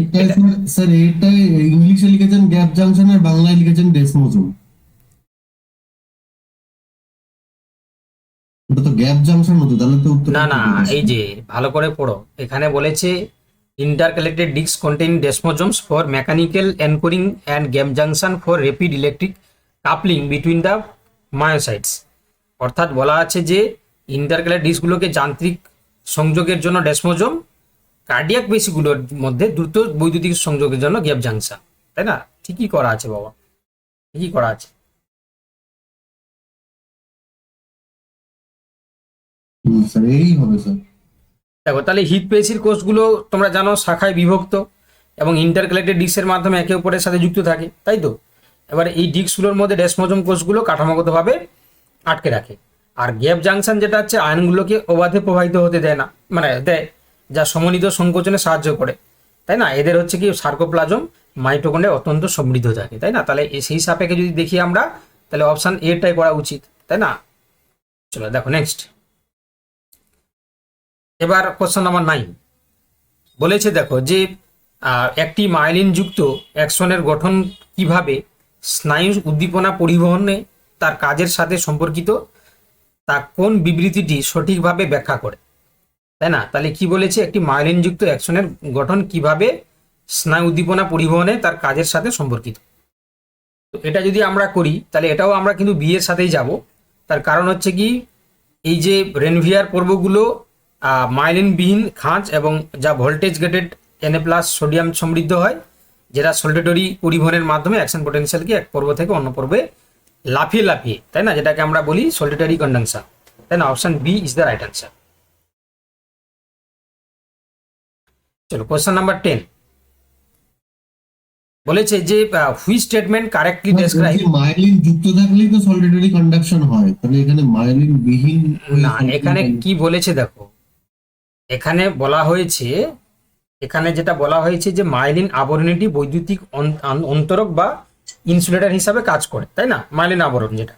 [SPEAKER 2] স্যার এটা ইংলিশে লিখেছেন গ্যাপ জাংশন আর বাংলায় লিখেছেন ডেসমোজোম। ওটা তো গ্যাপ জাংশন হতো, তাহলে তো উত্তর
[SPEAKER 1] না না, এই যে ভালো করে পড়ো, এখানে বলেছে intercalated discs contain desmosomes for mechanical anchoring and gap junction for rapid electric coupling between the myocytes। অর্থাৎ বলা আছে যে ইন্টারক্যালার ডিস্কগুলোকে যান্ত্রিক সংযোগের জন্য ডেসমোজোম, কার্ডিয়াক পেশিগুলোর মধ্যে দ্রুত বৈদ্যুতিক সংযোগের জন্য গ্যাপ জাংশন। তাই না? ঠিকই করা আছে বাবা, ঠিকই করা আছে।
[SPEAKER 2] স্যার এই হবে স্যার।
[SPEAKER 1] দেখো তাহলে হৃদপেশির কোষগুলো তোমরা জানো শাখায় বিভক্ত এবং ইন্টারক্যালেটেড ডিস্কের মাধ্যমে একে অপরের সাথে যুক্ত থাকে, তাই তো? এবার এই ডিস্কগুলোর মধ্যে ডেসমোজোম কোষগুলো কাঠামোগতভাবে আটকে রাখে। আর গ্যাপ জাংশন যেটা হচ্ছে আয়নগুলোকে অবাধে প্রবাহিত হতে দেয় না, মানে দেয়, যা সমন্বিত সংকোচনে সাহায্য করে, তাই না? এদের হচ্ছে কি সার্কোপ্লাজম মাইটোকন্ড্রিয়া অত্যন্ত সমৃদ্ধ থাকে, তাই না? তাহলে সেই সাপেক্ষে যদি দেখি আমরা, তাহলে অপশন এটাই করা উচিত, তাই না? চলো দেখো নেক্সট। এবার কোশ্চেন নাম্বার 9 বলেছে, দেখো যে একটি মাইলিন যুক্ত অ্যাকশনের গঠন কিভাবে স্নায়ু উদ্দীপনা পরিবহনে তার কাজের সাথে সম্পর্কিত, তা কোন বিবৃতিটি সঠিকভাবে ব্যাখ্যা করে, তাই না? তাহলে কি বলেছে, একটি মাইলিন যুক্ত অ্যাকশনের গঠন কিভাবে স্নায়ু উদ্দীপনা পরিবহনে তার কাজের সাথে সম্পর্কিত। তো এটা যদি আমরা করি তাহলে এটাও আমরা কিন্তু বি এর সাথেই যাব। তার কারণ হচ্ছে কি, এই যে রেনভিয়ার পর্বগুলো মাইলিনবিহীন খাঁজ এবং যা ভোল্টেজ গেটেড Na+ সোডিয়াম সমৃদ্ধ হয়, যেটা সলিডেটরি পরিবহনের মাধ্যমে অ্যাকশন পোটেনশিয়ালকে এক পর্ব থেকে অন্য পর্বে লাফিয়ে লাফিয়ে, তাই না, যেটাকে আমরা বলি সলিডেটরি কন্ডাকশন, তাই না? Option B is the right answer. চলো কোশ্চেন নাম্বার 10 বলেছে যে which statement correctly describe.
[SPEAKER 2] Myelin যুক্ত থাকলেই তো সলিডারি কন্ডাকশন হয়, তাহলে এখানে মাইলিন বিহীন
[SPEAKER 1] না, এখানে কি বলেছে দেখো, এখানে বলা হয়েছে, এখানে যেটা বলা হয়েছে যে মাইলিন আবরণীটি বৈদ্যুতিক অন্তরক বা ইনসুলেটর হিসাবে কাজ করে, তাই না? মাইলিন আবরণ যেটা,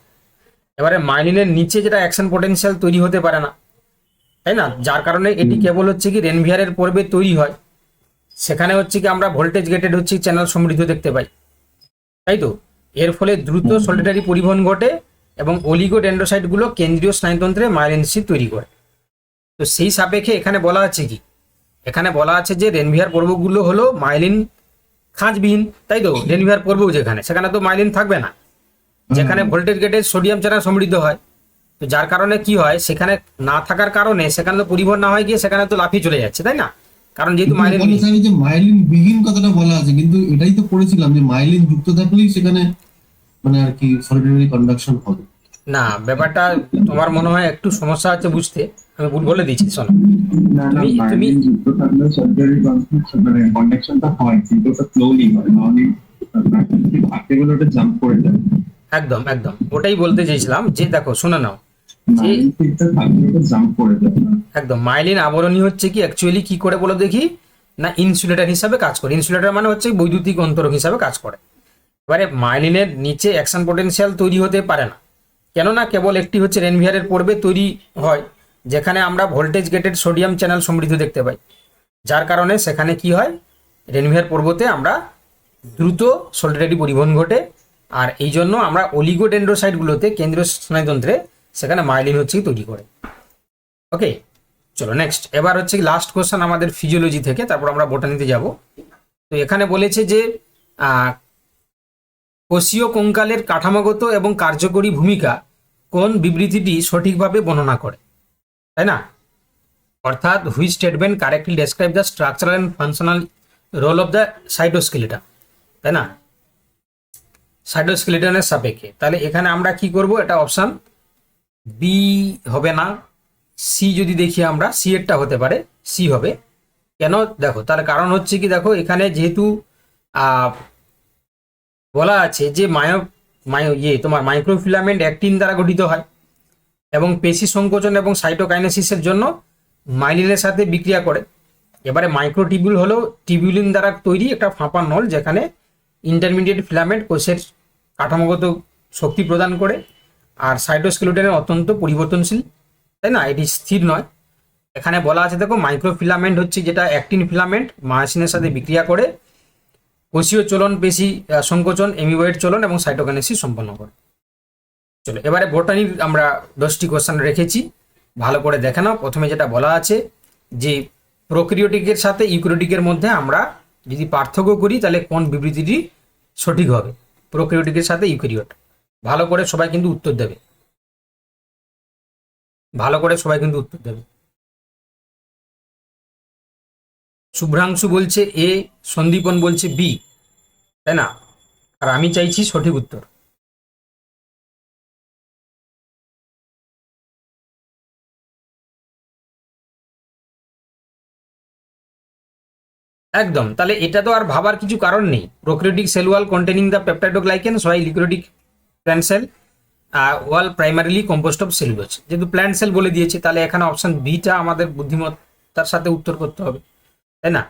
[SPEAKER 1] এবারে মাইলিনের নিচে যেটা অ্যাকশন পোটেনশিয়াল তৈরি হতে পারে না, তাই না? যার কারণে এটি কেবল হচ্ছে কি রেনভিয়ারের পর্বে তৈরি হয়, সেখানে হচ্ছে কি আমরা ভোল্টেজ গেটেড হচ্ছে চ্যানেল সমৃদ্ধ দেখতে পাই, তাই তো? এর ফলে দ্রুত সলিডারি পরিবহন ঘটে এবং অলিগোডেন্ড্রোসাইটগুলো কেন্দ্রীয় স্নায়ুতন্ত্রে মাইলিন শিট তৈরি করে। তো সেই সাপেক্ষে এখানে বলা আছে কি, এখানে বলা আছে যে রেনভিয়ার পর্বগুলো হলো মাইলিন খাঁজবিহীন, তাই তো? রেনভিয়ার পর্ব যেখানে, সেখানে তো মাইলিন থাকবে না, যেখানে ভোল্টেজ গেটেড সোডিয়াম চ্যানেল সমৃদ্ধ হয়। তো যার কারণে কি হয়, সেখানে না থাকার কারণে সেখানে তো পরিবহন না হয় গিয়ে সেখানে তো লাফিয়ে চলে যাচ্ছে, তাই না? কারণ যেহেতু মাইলিন
[SPEAKER 2] যে মাইলিন বিহীন কথাটা বলা আছে, কিন্তু এটাই তো পড়েছিলাম যে মাইলিন যুক্ত থাকলেই সেখানে মানে আর কি সলিডারি কন্ডাকশন হবে।
[SPEAKER 1] না, ব্যাপারটা তোমার মনে হয় একটু সমস্যা আছে বুঝতে, আমি ভুল বলে দিচ্ছি। শোনো, তুমি
[SPEAKER 3] যুক্ত থাকলে সলিডারি মানে কন্ডাকশনটা হয়, কিন্তু ওটা স্লোলি হয়, মানে পার্টিকেল ওটা জাম্প করে যায়।
[SPEAKER 1] একদম একদম ওটাই বলতে চাইছিলাম যে দেখো শুনে নাও, যে
[SPEAKER 3] জাম্প করে যায়।
[SPEAKER 1] একদম মাইলিন আবরণী হচ্ছে কি অ্যাকচুয়ালি কি করে বলো দেখি, না ইনসুলেটর হিসাবে কাজ করে। ইনসুলেটর মানে হচ্ছে বৈদ্যুতিক অন্তরক হিসাবে কাজ করে। এবারে মাইলিনের নিচে অ্যাকশন পোটেনশিয়াল তৈরি হতে পারে না, কেননা কেবল একটি হচ্ছে রেনভিয়ারের পর্বে তৈরি হয়, যেখানে আমরা ভোল্টেজ গেটেড সোডিয়াম চ্যানেল সমৃদ্ধ দেখতে পাই। যার কারণে সেখানে কি হয়, রেনভিয়ার পর্বতে আমরা দ্রুত সলিডারি পরিবহন ঘটে, আর এই জন্য আমরা অলিগোডেন্ড্রোসাইটগুলোতে কেন্দ্রীয় স্নায়ুতন্ত্রে সেখানে মাইলিন হচ্ছে তৈরি করে। ওকে, চলো নেক্সট। এবার হচ্ছে লাস্ট কোশ্চেন আমাদের ফিজিওলজি থেকে, তারপর আমরা বোটানিতে যাব। তো এখানে বলেছে যে কোষীয় কঙ্কালের কাঠামোগত এবং কার্যকরী ভূমিকা কোন বিবৃতিটি সঠিকভাবে বর্ণনা করে, তাই না? অর্থাৎ which statement correctly describe the structural and functional role of the cytoskeleton, তাই না? সাইটোস্কেলিটনের সাপেক্ষে। তাহলে এখানে আমরা কি করব, এটা অপশন বি হবে না, সি যদি দেখি আমরা, সি এরটা হতে পারে, সি হবে। কেন দেখো, তার কারণ হচ্ছে কি, দেখো এখানে যেহেতু বলা আছে যে তোমার মাইক্রোফিলামেন্ট অ্যাক্টিন দ্বারা গঠিত হয় এবং পেশি সংকোচন এবং সাইটোকাইনেসিসের জন্য মাইলিনের সাথে বিক্রিয়া করে। এবারে মাইক্রোটিবিউল হলো টিবিউলিন দ্বারা তৈরি একটা ফাঁপা নল, যেখানে ইন্টারমিডিয়েট ফিলামেন্ট কোষের কাঠামোগত শক্তি প্রদান করে। আর সাইটোস্কেলিটনের অত্যন্ত পরিবর্তনশীল, তাই না? এটি স্থির নয়। এখানে বলা আছে দেখো, মাইক্রোফিলামেন্ট হচ্ছে যেটা অ্যাক্টিন ফিলামেন্ট মায়োসিনের সাথে বিক্রিয়া করে কোষীয় চলন, পেশি সংকোচন, এমিবয়েড চলন এবং সাইটোকাইনেসিস সম্পন্ন করে। চলো এবারে বোটানির আমরা 10টি কোশ্চেন রেখেছি, ভালো করে দেখে নাও। প্রথমে যেটা বলা আছে যে প্রোক্যারিওটিকের সাথে ইউক্যারিওটিকের মধ্যে আমরা যদি পার্থক্য করি তাহলে কোন বিবৃতিটি সঠিক হবে, প্রোক্যারিওটিকের সাথে ইউক্যারিওট। ভালো করে সবাই কিন্তু উত্তর দেবে, ভালো করে সবাই কিন্তু উত্তর দেবে। শুভ্রাংশু বলছে এ, সন্দীপন বলছে বি, তাই না? আর আমি চাইছি সঠিক উত্তর। একদম, তাহলে এটা তো আর ভাবার কিছু কারণ নেই। Prokaryotic cell wall containing the peptidoglycan সোয়াইল eukaryotic plant cell wall primarily compost of cellulose. যেহেতু প্ল্যান্ট সেল বলে দিয়েছে তাহলে এখানে অপশন বিটা আমাদের বুদ্ধিমত্তার সাথে উত্তর করতে হবে, তাই না?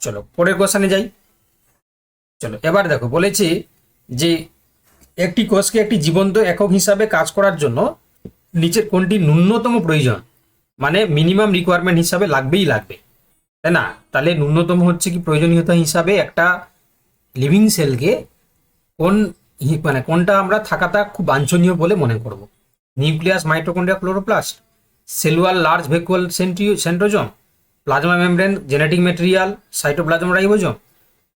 [SPEAKER 1] চলো পরের কোশ্চেনে যাই। চলো এবার দেখো বলেছে যে একটি কোষকে একটি জীবন্ত একক হিসাবে কাজ করার জন্য নিচের কোনটি ন্যূনতম প্রয়োজন, মানে মিনিমাম রিকোয়ারমেন্ট হিসাবে লাগবেই লাগবে, তাই না? তাহলে ন্যূনতম হচ্ছে কি প্রয়োজনীয়তা হিসাবে একটা লিভিং সেলকে মানে কোনটা আমরা থাকাটা খুব বাঞ্ছনীয় বলে মনে করব? Nucleus, mitochondria, chloroplast, cellular large vacuole centrosome, plasma membrane, genetic material, cytoplasm ribosome,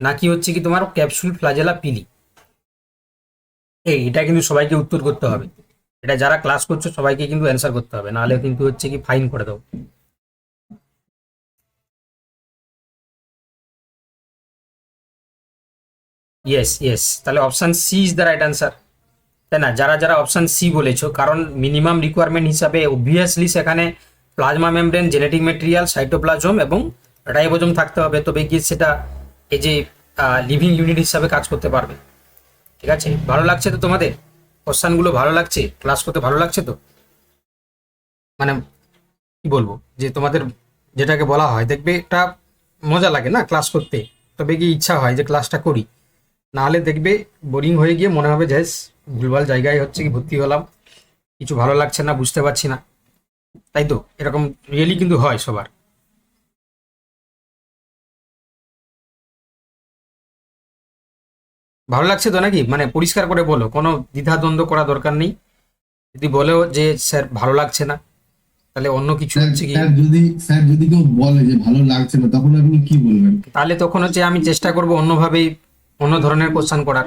[SPEAKER 1] নাকি হচ্ছে কি তোমার ক্যাপসুল, ফ্লাজেলা, পিলি? এটা কিন্তু সবাইকে উত্তর করতে হবে। এটা যারা ক্লাস করছো সবাইকে কিন্তু অ্যান্সার করতে হবে, নাহলে কিন্তু হচ্ছে কি ফাইন করে দাও। ইয়েস ইয়েস, তাহলে option C is the right answer, তাই না? যারা যারা অপশন সি বলেছো, কারণ মিনিমাম রিকোয়ারমেন্ট হিসাবে অবভিয়াসলি সেখানে plasma membrane, genetic material, cytoplasm এবং রাইবোজোম থাকতে হবে, তবে গিয়ে সেটা এই যে লিভিং ইউনিট হিসাবে কাজ করতে পারবে। ঠিক আছে, ভালো লাগছে তো তোমাদের? কোশ্চেনগুলো ভালো লাগছে? ক্লাস করতে ভালো লাগছে তো? মানে কি বলবো, যে তোমাদের যেটাকে বলা হয় দেখবে একটা মজা লাগে না ক্লাস করতে, তবে কি ইচ্ছা হয় যে ক্লাসটা করি, নাহলে দেখবে বোরিং হয়ে গিয়ে মনে হবে যে ভুলভাল জায়গায় হচ্ছে কি ভর্তি হলাম, কিছু ভালো লাগছে না, বুঝতে পারছি না, তাই তো? এরকম রিয়েলি কিন্তু হয় সবার। ভালো লাগছে তো নাকি? মানে পরিষ্কার করে বলো, কোনো দ্বিধাদ্বন্দ্ব করা দরকার নেই। যদি বলেও যে স্যার ভালো লাগছে না, তাহলে অন্য কিছু
[SPEAKER 2] স্যার
[SPEAKER 1] হচ্ছে কি,
[SPEAKER 2] স্যার যদি কেউ বলে যে ভালো লাগছে না, তখন আপনি কি বলবেন?
[SPEAKER 1] তাহলে তখন হচ্ছে আমি চেষ্টা করব অন্যভাবেই, অন্য ধরনের কোশ্চেন করার।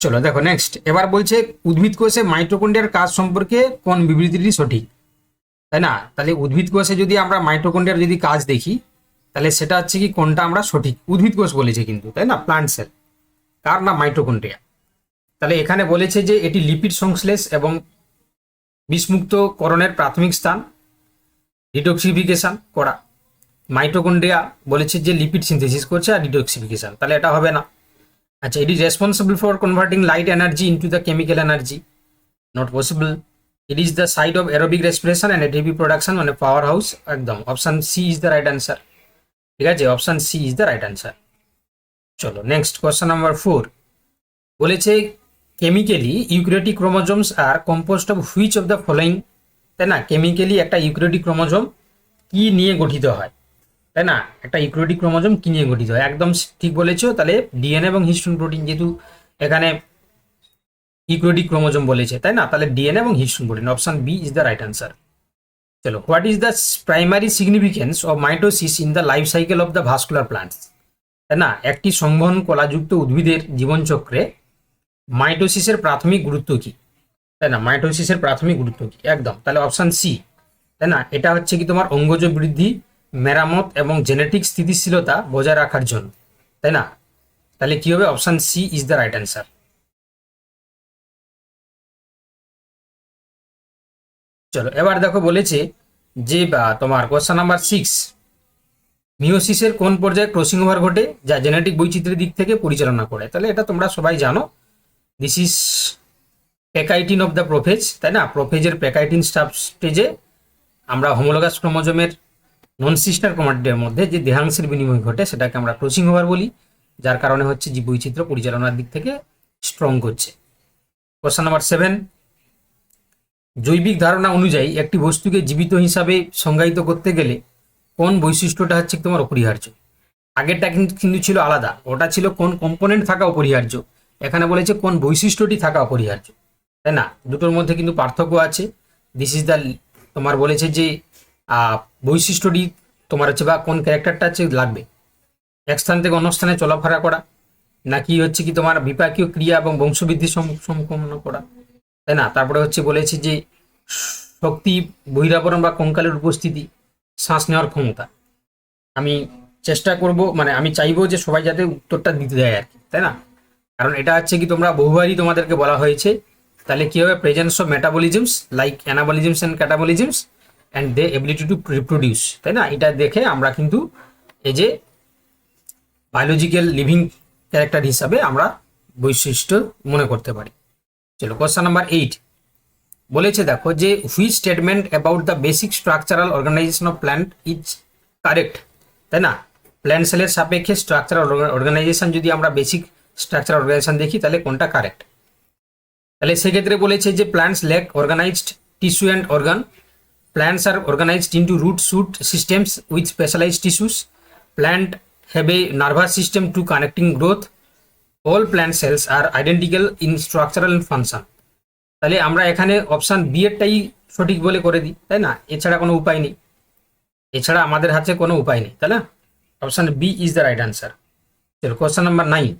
[SPEAKER 1] চলো দেখো নেক্সট, এবার বলছে উদ্ভিদ কোষে মাইটোকন্ড্রিয়ার কাজ সম্পর্কে কোন বিবৃতিটি সঠিক, তাই না? তাহলে উদ্ভিদ কোষে যদি আমরা মাইটোকন্ড্রিয়ার যদি কাজ দেখি, তাহলে সেটা হচ্ছে কি কোনটা আমরা সঠিক, উদ্ভিদ কোষ বলেছে কিন্তু, তাই না? প্লান্ট সেল, কার না মাইটোকন্ড্রিয়া। তাহলে এখানে বলেছে যে এটি লিপিড সংশ্লেষ এবং বিষমুক্তকরণের প্রাথমিক স্থান, ডিটক্সিফিকেশন করা। মাইটোকন্ড্রিয়া বলেছে যে লিপিড সিনথেসিস করছে আর ডিটক্সিফিকেশন, তাহলে এটা হবে না। আচ্ছা, it is responsible for converting light energy into the chemical energy, not possible. It is the site of aerobic respiration and ATP production, মানে পাওয়ার হাউস। একদম option C is the right answer. ঠিক আছে, option C is the right answer. চলো next question number 4 বলেছে chemically eukaryotic chromosomes are composed of which of the following, তাই না? Chemically একটা eukaryotic chromosome কি নিয়ে গঠিত হয়, তাই না? একটা ইউক্যারিওটিক ক্রোমোজোম কি নিয়ে গঠিত হয়? একদম ঠিক বলেছো। তাহলে ডিএনএ এবং হিস্টোন প্রোটিন, যেহেতু এখানে ইউক্যারিওটিক ক্রোমোজোম বলেছে, তাই না? তাহলে ডিএনএ এবং histone protein, option B is the right answer. চলো, what is the primary significance of mitosis in the life cycle of the vascular plants, তাই না? একটি সংবহন কলাযুক্ত উদ্ভিদের জীবনচক্রে মাইটোসিসের প্রাথমিক গুরুত্ব কি, তাই না? মাইটোসিসের প্রাথমিক গুরুত্ব কি? একদম, তাহলে অপশন সি, তাই না? এটা হচ্ছে কি তোমার অঙ্গজ বৃদ্ধি, মেরামত এবং জেনেটিক স্থিতিশীলতা বজায় রাখার জন্য, তাই না? তাহলে কি হবে? Option C is the right answer. চলো এবার দেখো বলেছে যে তোমার কোশ্চেন নাম্বার 6, মিওসিসের কোন পর্যায়ে ক্রসিং ওভার ঘটে যা জেনেটিক বৈচিত্র্যের দিক থেকে পরিচালনা করে? তাহলে এটা তোমরা সবাই জানো, this is pachytene of the prophase, তাই না? প্রোফেজের প্যাকাইটিন স্টেজে আমরা হোমোলোগাস ক্রোমোজোমের নন সিস্টার ক্রোমাটিডের মধ্যে যে দেহাংশের বিনিময় ঘটে সেটাকে আমরা ক্রসিং ওভার বলি, যার কারণে হচ্ছে যে বৈচিত্র্য পরিচালনার দিক থেকে স্ট্রং করছে। কোশ্চেন নাম্বার 7, জৈবিক ধারণা অনুযায়ী একটি বস্তুকে জীবিত হিসাবে সংজ্ঞায়িত করতে গেলে কোন বৈশিষ্ট্যটা হচ্ছে তোমার অপরিহার্য? আগেরটা কিন্তু ছিল আলাদা, ওটা ছিল কোন কম্পোনেন্ট থাকা অপরিহার্য, এখানে বলেছে কোন বৈশিষ্ট্যটি থাকা অপরিহার্য। তাই না? দুটোর মধ্যে কিন্তু পার্থক্য আছে। দিস ইজ দ্য, তোমার বলেছে যে বৈশিষ্ট্যটি তোমার হচ্ছে বা কোন ক্যারেক্টারটা হচ্ছে লাগবে, এক স্থান থেকে অন্য স্থানে চলাফেরা করা, নাকি হচ্ছে কি তোমার বিপাকীয় ক্রিয়া এবং বংশবৃদ্ধি সম্পন্ন করা, তাই না? তারপরে হচ্ছে বলেছে যে শক্তি, বহিরাবরণ বা কঙ্কালের উপস্থিতি, শ্বাস নেওয়ার ক্ষমতা। আমি চেষ্টা করব, মানে আমি চাইবো যে সবাই যাতে উত্তরটা দিতে দেয় আর কি, তাই না? কারণ এটা হচ্ছে কি তোমরা বহুবারই তোমাদেরকে বলা হয়েছে। তাহলে কি হবে? Presence of metabolisms like anabolisms and catabolisms and the ability to reproduce, তাই না? এটা দেখে আমরা কিন্তু এই যে বায়োলজিক্যাল লিভিং ক্যারেক্টার হিসাবে আমরা বৈশিষ্ট্য মনে করতে পারি। চলো কোশ্চেন নাম্বার 8 বলেছে, দেখো যে which statement about the basic structural organisation of plant is correct, তাই না? প্ল্যান্ট সেলের সাপেক্ষে স্ট্রাকচারাল অর্গানাইজেশন যদি আমরা বেসিক স্ট্রাকচারাল অর্গানাইজেশন দেখি তাহলে কোনটা কারেক্ট? তাহলে সেক্ষেত্রে বলেছে যে plants lack organised tissue and organ, plants are organized into root shoot systems with specialized tissues, plant have a nervous system to connecting growth, all plant cells are identical in structural and function। তাহলে আমরা এখানে option B এরটাই সঠিক বলে করে দিই, তাই না? এছাড়া কোনো উপায় নেই, এছাড়া আমাদের হাতে কোনো উপায় নেই, তাই না? Option B is the right answer. চলো কোশ্চেন নাম্বার 9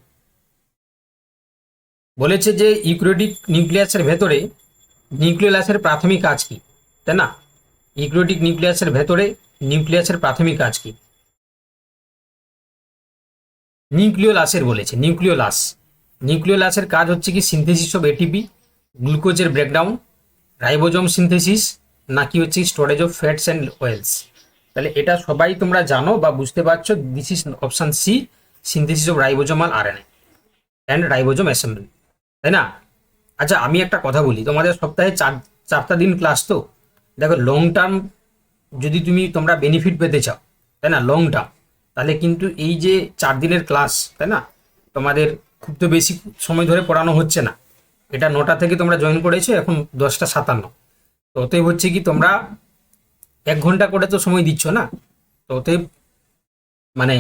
[SPEAKER 1] বলেছে যে ইউক্যারিওটিক নিউক্লিয়াসের ভেতরে নিউক্লিয়াসের প্রাথমিক কাজ কি, তাই না? ইউক্যারিওটিক নিউক্লিয়াসের ভেতরে নিউক্লিয়াসের প্রাথমিক কাজ কি? নিউক্লিওলাসের বলেছে, নিউক্লিওলাসের কাজ হচ্ছে কি সিনথেসিস অফ এটিপি, গ্লুকোজের ব্রেকডাউন, রাইবোজোম সিনথেসিস, নাকি হচ্ছে storage of fats and oils. তাহলে এটা সবাই তোমরা জানো বা বুঝতে পারছো, this is option C, synthesis of ribosomal RNA and ribosome assembly, তাই না? আচ্ছা আমি একটা কথা বলি, তোমাদের সপ্তাহে চারটা দিন ক্লাস, তো দেখো লং টার্ম যদি তোমরা বেনিফিট পেতে চাও, তাই না, লং টার্ম, তাহলে কিন্তু এই যে 4 দিনের ক্লাস, তাই না, তোমাদের খুব তো বেশি সময় ধরে পড়ানো হচ্ছে না। এটা 9টা থেকে তোমরা জয়েন করেছো, এখন 10:57, তো অতএব হচ্ছে কি তোমরা 1 ঘন্টা করে তো সময় দিচ্ছ না, তো অতএব মানে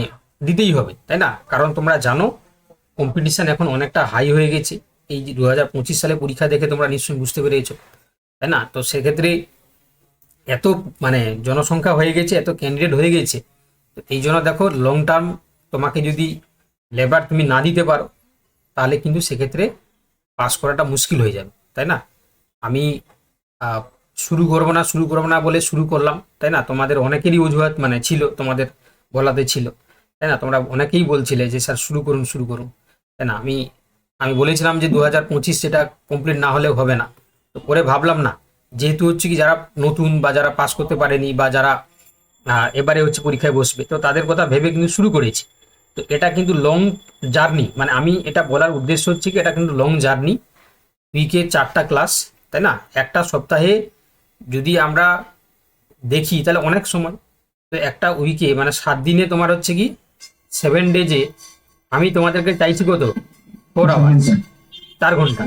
[SPEAKER 1] দিতেই হবে, তাই না? কারণ তোমরা জানো কম্পিটিশন এখন অনেকটা হাই হয়ে গেছে, এই যে 2025 সালে পরীক্ষা দেখে তোমরা নিশ্চয়ই বুঝতে পেরেছো, তাই না? তো সেক্ষেত্রে এত মানে জনসংখ্যা হয়ে গেছে, এত ক্যান্ডিডেট হয়ে গেছে, তো এই জন্য দেখো লং টার্ম তোমাকে যদি লেবার তুমি না দিতে পারো তাহলে কিন্তু সেক্ষেত্রে পাস করাটা মুশকিল হয়ে যাবে, তাই না? আমি শুরু করবো না বলে শুরু করলাম, তাই না? তোমাদের অনেকেরই অজুহাত মানে ছিল, তোমাদের বলাতে ছিল, তাই না? তোমরা অনেকেই বলছিলে যে স্যার শুরু করুন, তাই না? আমি বলেছিলাম যে 2025 সেটা কমপ্লিট না হলেও হবে না, তো পরে ভাবলাম না, যেহেতু হচ্ছে কি যারা নতুন বা যারা পাস করতে পারেনি বা যারা এবারে হচ্ছে পরীক্ষায় বসবে, তো তাদের কথা ভেবে কিন্তু শুরু করেছি। তো এটা কিন্তু লং জার্নি, মানে আমি এটা বলার উদ্দেশ্য হচ্ছে কি এটা কিন্তু লং জার্নি, উইকে 4টা ক্লাস, তাই না? একটা সপ্তাহে যদি আমরা দেখি তাহলে অনেক সময়, তো একটা উইকে মানে 7 দিনে তোমার হচ্ছে কি 7 ডেজে আমি তোমাদেরকে চাইছি কত, 4 আওয়ার্স, 4 ঘন্টা,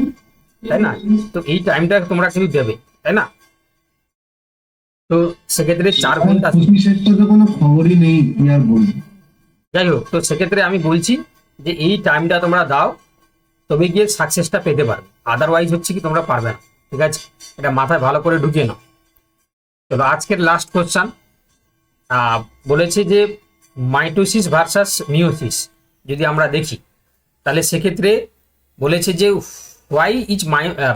[SPEAKER 1] তাই না? তো এই টাইমটা তোমরা কিন্তু দেবে, তাই না? তো সেক্ষেত্রে 4 ঘন্টা,
[SPEAKER 2] 25-এর তো কোনো খবরই নেই, কি আর বলবো।
[SPEAKER 1] যাই হোক, তো সেক্ষেত্রে আমি বলছি যে এই টাইমটা তোমরা দাও, তবে গিয়ে সাকসেসটা পেতে পারবে, আদারওয়াইজ হচ্ছে কি তোমরা পারবে না, ঠিক আছে? এটা মাথায় ভালো করে ঢুকিয়ে নাও। চলো আজকের লাস্ট কোশ্চেন বলেছে যে মাইটোসিস ভার্সাস মিওসিস যদি আমরা দেখি তাহলে সেক্ষেত্রে বলেছে যে why is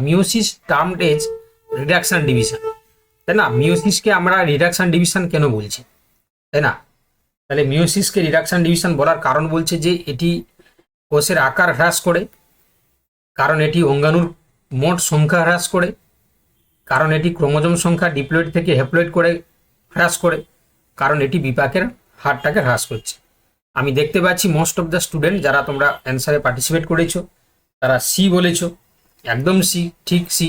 [SPEAKER 1] meiosis termed as reduction division, তাই না? মিওসিসকে আমরা রিডাকশন ডিভিশন কেন বলছি, তাই না? তাহলে মিওসিসকে রিডাকশন ডিভিশন বলার কারণ বলছে যে এটি কোষের আকার হ্রাস করে, কারণ এটি অঙ্গাণুর মোট সংখ্যা হ্রাস করে, কারণ এটি ক্রোমোজোম সংখ্যা ডিপ্লয়েড থেকে হ্যাপ্লয়েড করে হ্রাস করে, কারণ এটি বিপাকের হারটাকে হ্রাস করছে। আমি দেখতে পাচ্ছি মোস্ট অফ দ্য স্টুডেন্ট যারা তোমরা অ্যান্সারে পার্টিসিপেট করেছো তারা সি বলেছো, একদম সি, ঠিক সি,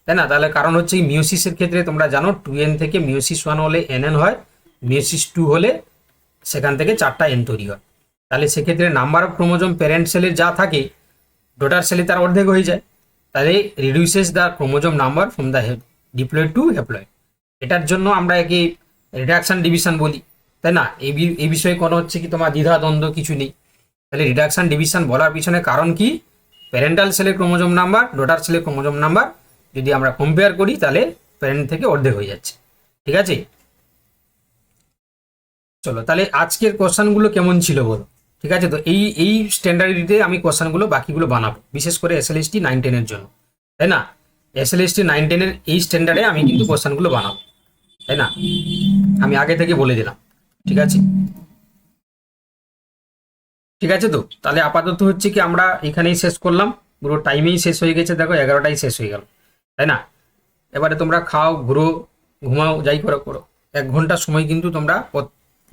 [SPEAKER 1] তাই না? তাহলে কারণ হচ্ছে মিওসিসের ক্ষেত্রে তোমরা জানো 2n থেকে মিওসিস 1 হলে nn হয়, মিওসিস 2 হলে সেখান থেকে 4টা n তৈরি হয়। তাহলে সেক্ষেত্রে নাম্বার অফ ক্রোমোজোম প্যারেন্ট সেলের যা থাকে ডটার সেলে তার অর্ধেক হয়ে যায়, তাহলে reduces the chromosome number from the diploid to haploid. এটার জন্য আমরা একে রিডাকশন ডিভিশন বলি, তাই না? এই বিষয়ে কোনো হচ্ছে কি তোমার দ্বিধা দ্বন্দ্ব কিছু নেই। তাহলে রিডাকশন ডিভিশন বলার পিছনে কারণ কি, প্যারেন্টাল সেলের ক্রোমোজোম নাম্বার, ডটার সেলের ক্রোমোজোম নাম্বার যদি আমরা কম্পেয়ার করি তাহলে প্যারেন্ট থেকে অর্ধেক হয়ে যাচ্ছে। ঠিক আছে, চলো তাহলে আজকের কোশ্চেনগুলো কেমন ছিল বলো। ঠিক আছে, তো এই স্ট্যান্ডার্ডে আমি কোশ্চেনগুলো বাকিগুলো বানাবো, বিশেষ করে এসএলএসটি 9-10 জন্য, তাই না? এসএলএসটি 9-10 এই স্ট্যান্ডার্ডে আমি কিন্তু কোশ্চেনগুলো বানাবো, তাই না? আমি আগে থেকে বলে দিলাম। ঠিক আছে, ঠিক আছে, তো তাহলে আপাতত হচ্ছে কি আমরা এখানেই শেষ করলাম, পুরো টাইমেই শেষ হয়ে গেছে, দেখো 11টাই শেষ হয়ে গেল, তাই না? এবারে তোমরা খাও, ঘুরো, ঘুমাও, যাই করো করো। 1 ঘন্টা সময় কিন্তু তোমরা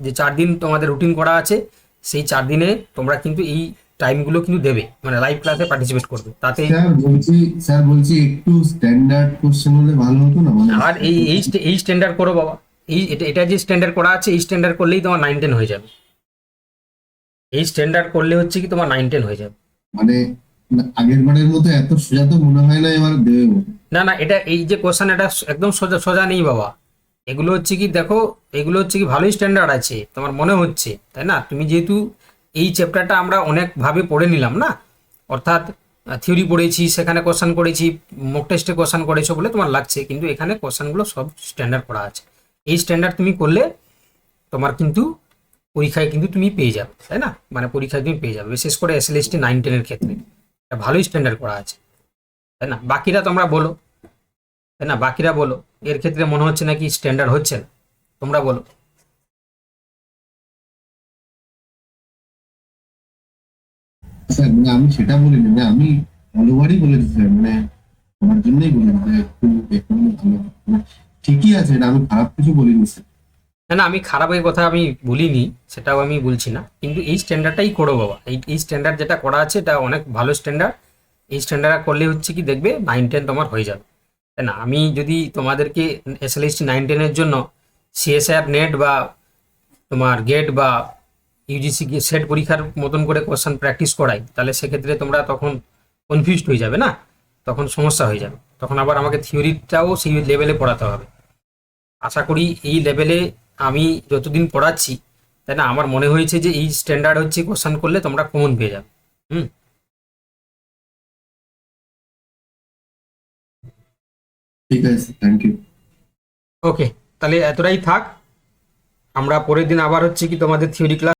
[SPEAKER 1] যে 4 দিন তোমাদের রুটিন করা আছে, সেই 4 দিনে তোমরা কিন্তু এই টাইমগুলো কিন্তু দেবে, মানে লাইভ ক্লাসে পার্টিসিপেট করবে, তাতে
[SPEAKER 2] স্যার বলছি একটু স্ট্যান্ডার্ড কোশ্চেন হলে ভালো হতো না, মানে
[SPEAKER 1] আর এই স্ট্যান্ডার্ড করো বাবা, এটা যে স্ট্যান্ডার্ড করা আছে এই স্ট্যান্ডার্ড করলেই তোমার 9-10 হয়ে যাবে। এই স্ট্যান্ডার্ড করলে হচ্ছে কি তোমার 9-10 হয়ে যাবে।
[SPEAKER 2] মানে আগের বারের মতো এত সোজা তো মনে হয় না এবার দেবে বলে।
[SPEAKER 1] না না, এটা এই যে কোশ্চেন এটা একদম সোজা সোজা নেই বাবা। এগুলো হচ্ছে কি দেখো, এগুলো হচ্ছে কি ভালোই স্ট্যান্ডার্ড আছে তোমার মনে হচ্ছে, তাই না? তুমি যেহেতু এই চ্যাপ্টারটা আমরা অনেকভাবে পড়ে নিলাম না, অর্থাৎ থিওরি পড়েছি, সেখানে কোশ্চেন করেছি, মক টেস্টে কোশ্চেন করেছো বলে তোমার লাগছে, কিন্তু এখানে কোশ্চেনগুলো সব স্ট্যান্ডার্ড করা আছে। এই স্ট্যান্ডার্ড তুমি করলে তোমার কিন্তু পরীক্ষায় কিন্তু তুমি পেয়ে যাবে, তাই না? মানে পরীক্ষায় তুমি পেয়ে যাবে, বিশেষ করে এসএলএসটি 9-10 ক্ষেত্রে এটা ভালোই স্ট্যান্ডার্ড করা আছে, তাই না? বাকিরা তোমরা বলো, তাই না? বাকিরা বলো, এর ক্ষেত্রে মনে হচ্ছে নাকি স্ট্যান্ডার্ড হচ্ছে না, তোমরা বলো।
[SPEAKER 2] স্যার মানে আমি সেটা বলিনি, মানে আমি অল ওভারই বলেছি স্যার, মানে আমার জন্যই বলেছি যে একটু দেখুন ভালো, মানে ঠিকই আছে, এটা আমি খারাপ কিছু বলিনি স্যার।
[SPEAKER 1] না না, আমি খারাপের কথা আমি বলিনি, সেটাও আমি বলছি না, কিন্তু এই স্ট্যান্ডার্ডটাই করো বাবা। এই স্ট্যান্ডার্ড যেটা করা আছে এটা অনেক ভালো স্ট্যান্ডার্ড। এই স্ট্যান্ডার্ড করলে হচ্ছে কি দেখবে 9-10 তোমার হয়ে যাবে, তাই না? আমি যদি তোমাদেরকে এসএলএসটি 9-10 জন্য সিএসআর নেট বা তোমার গেট বা ইউজিসি সেট পরীক্ষার মতন করে কোশ্চেন প্র্যাকটিস করাই, তাহলে সেক্ষেত্রে তোমরা তখন কনফিউজড হয়ে যাবে না, তখন সমস্যা হয়ে যাবে, তখন আবার আমাকে থিওরিটাও সেই লেভেলে পড়াতে হবে। আশা করি এই লেভেলে আমি যতদিন পড়াচ্ছি, তাই না, আমার মনে হয়েছে যে এই স্ট্যান্ডার্ড হচ্ছে কোশ্চেন করলে তোমরা কমন পেয়ে যাবে। হুম,
[SPEAKER 2] ঠিক আছে, থ্যাংক ইউ।
[SPEAKER 1] ওকে, তাহলে এতটাই থাক। আমরা পরের দিন আবার হচ্ছে কি তোমাদের থিওরি ক্লাস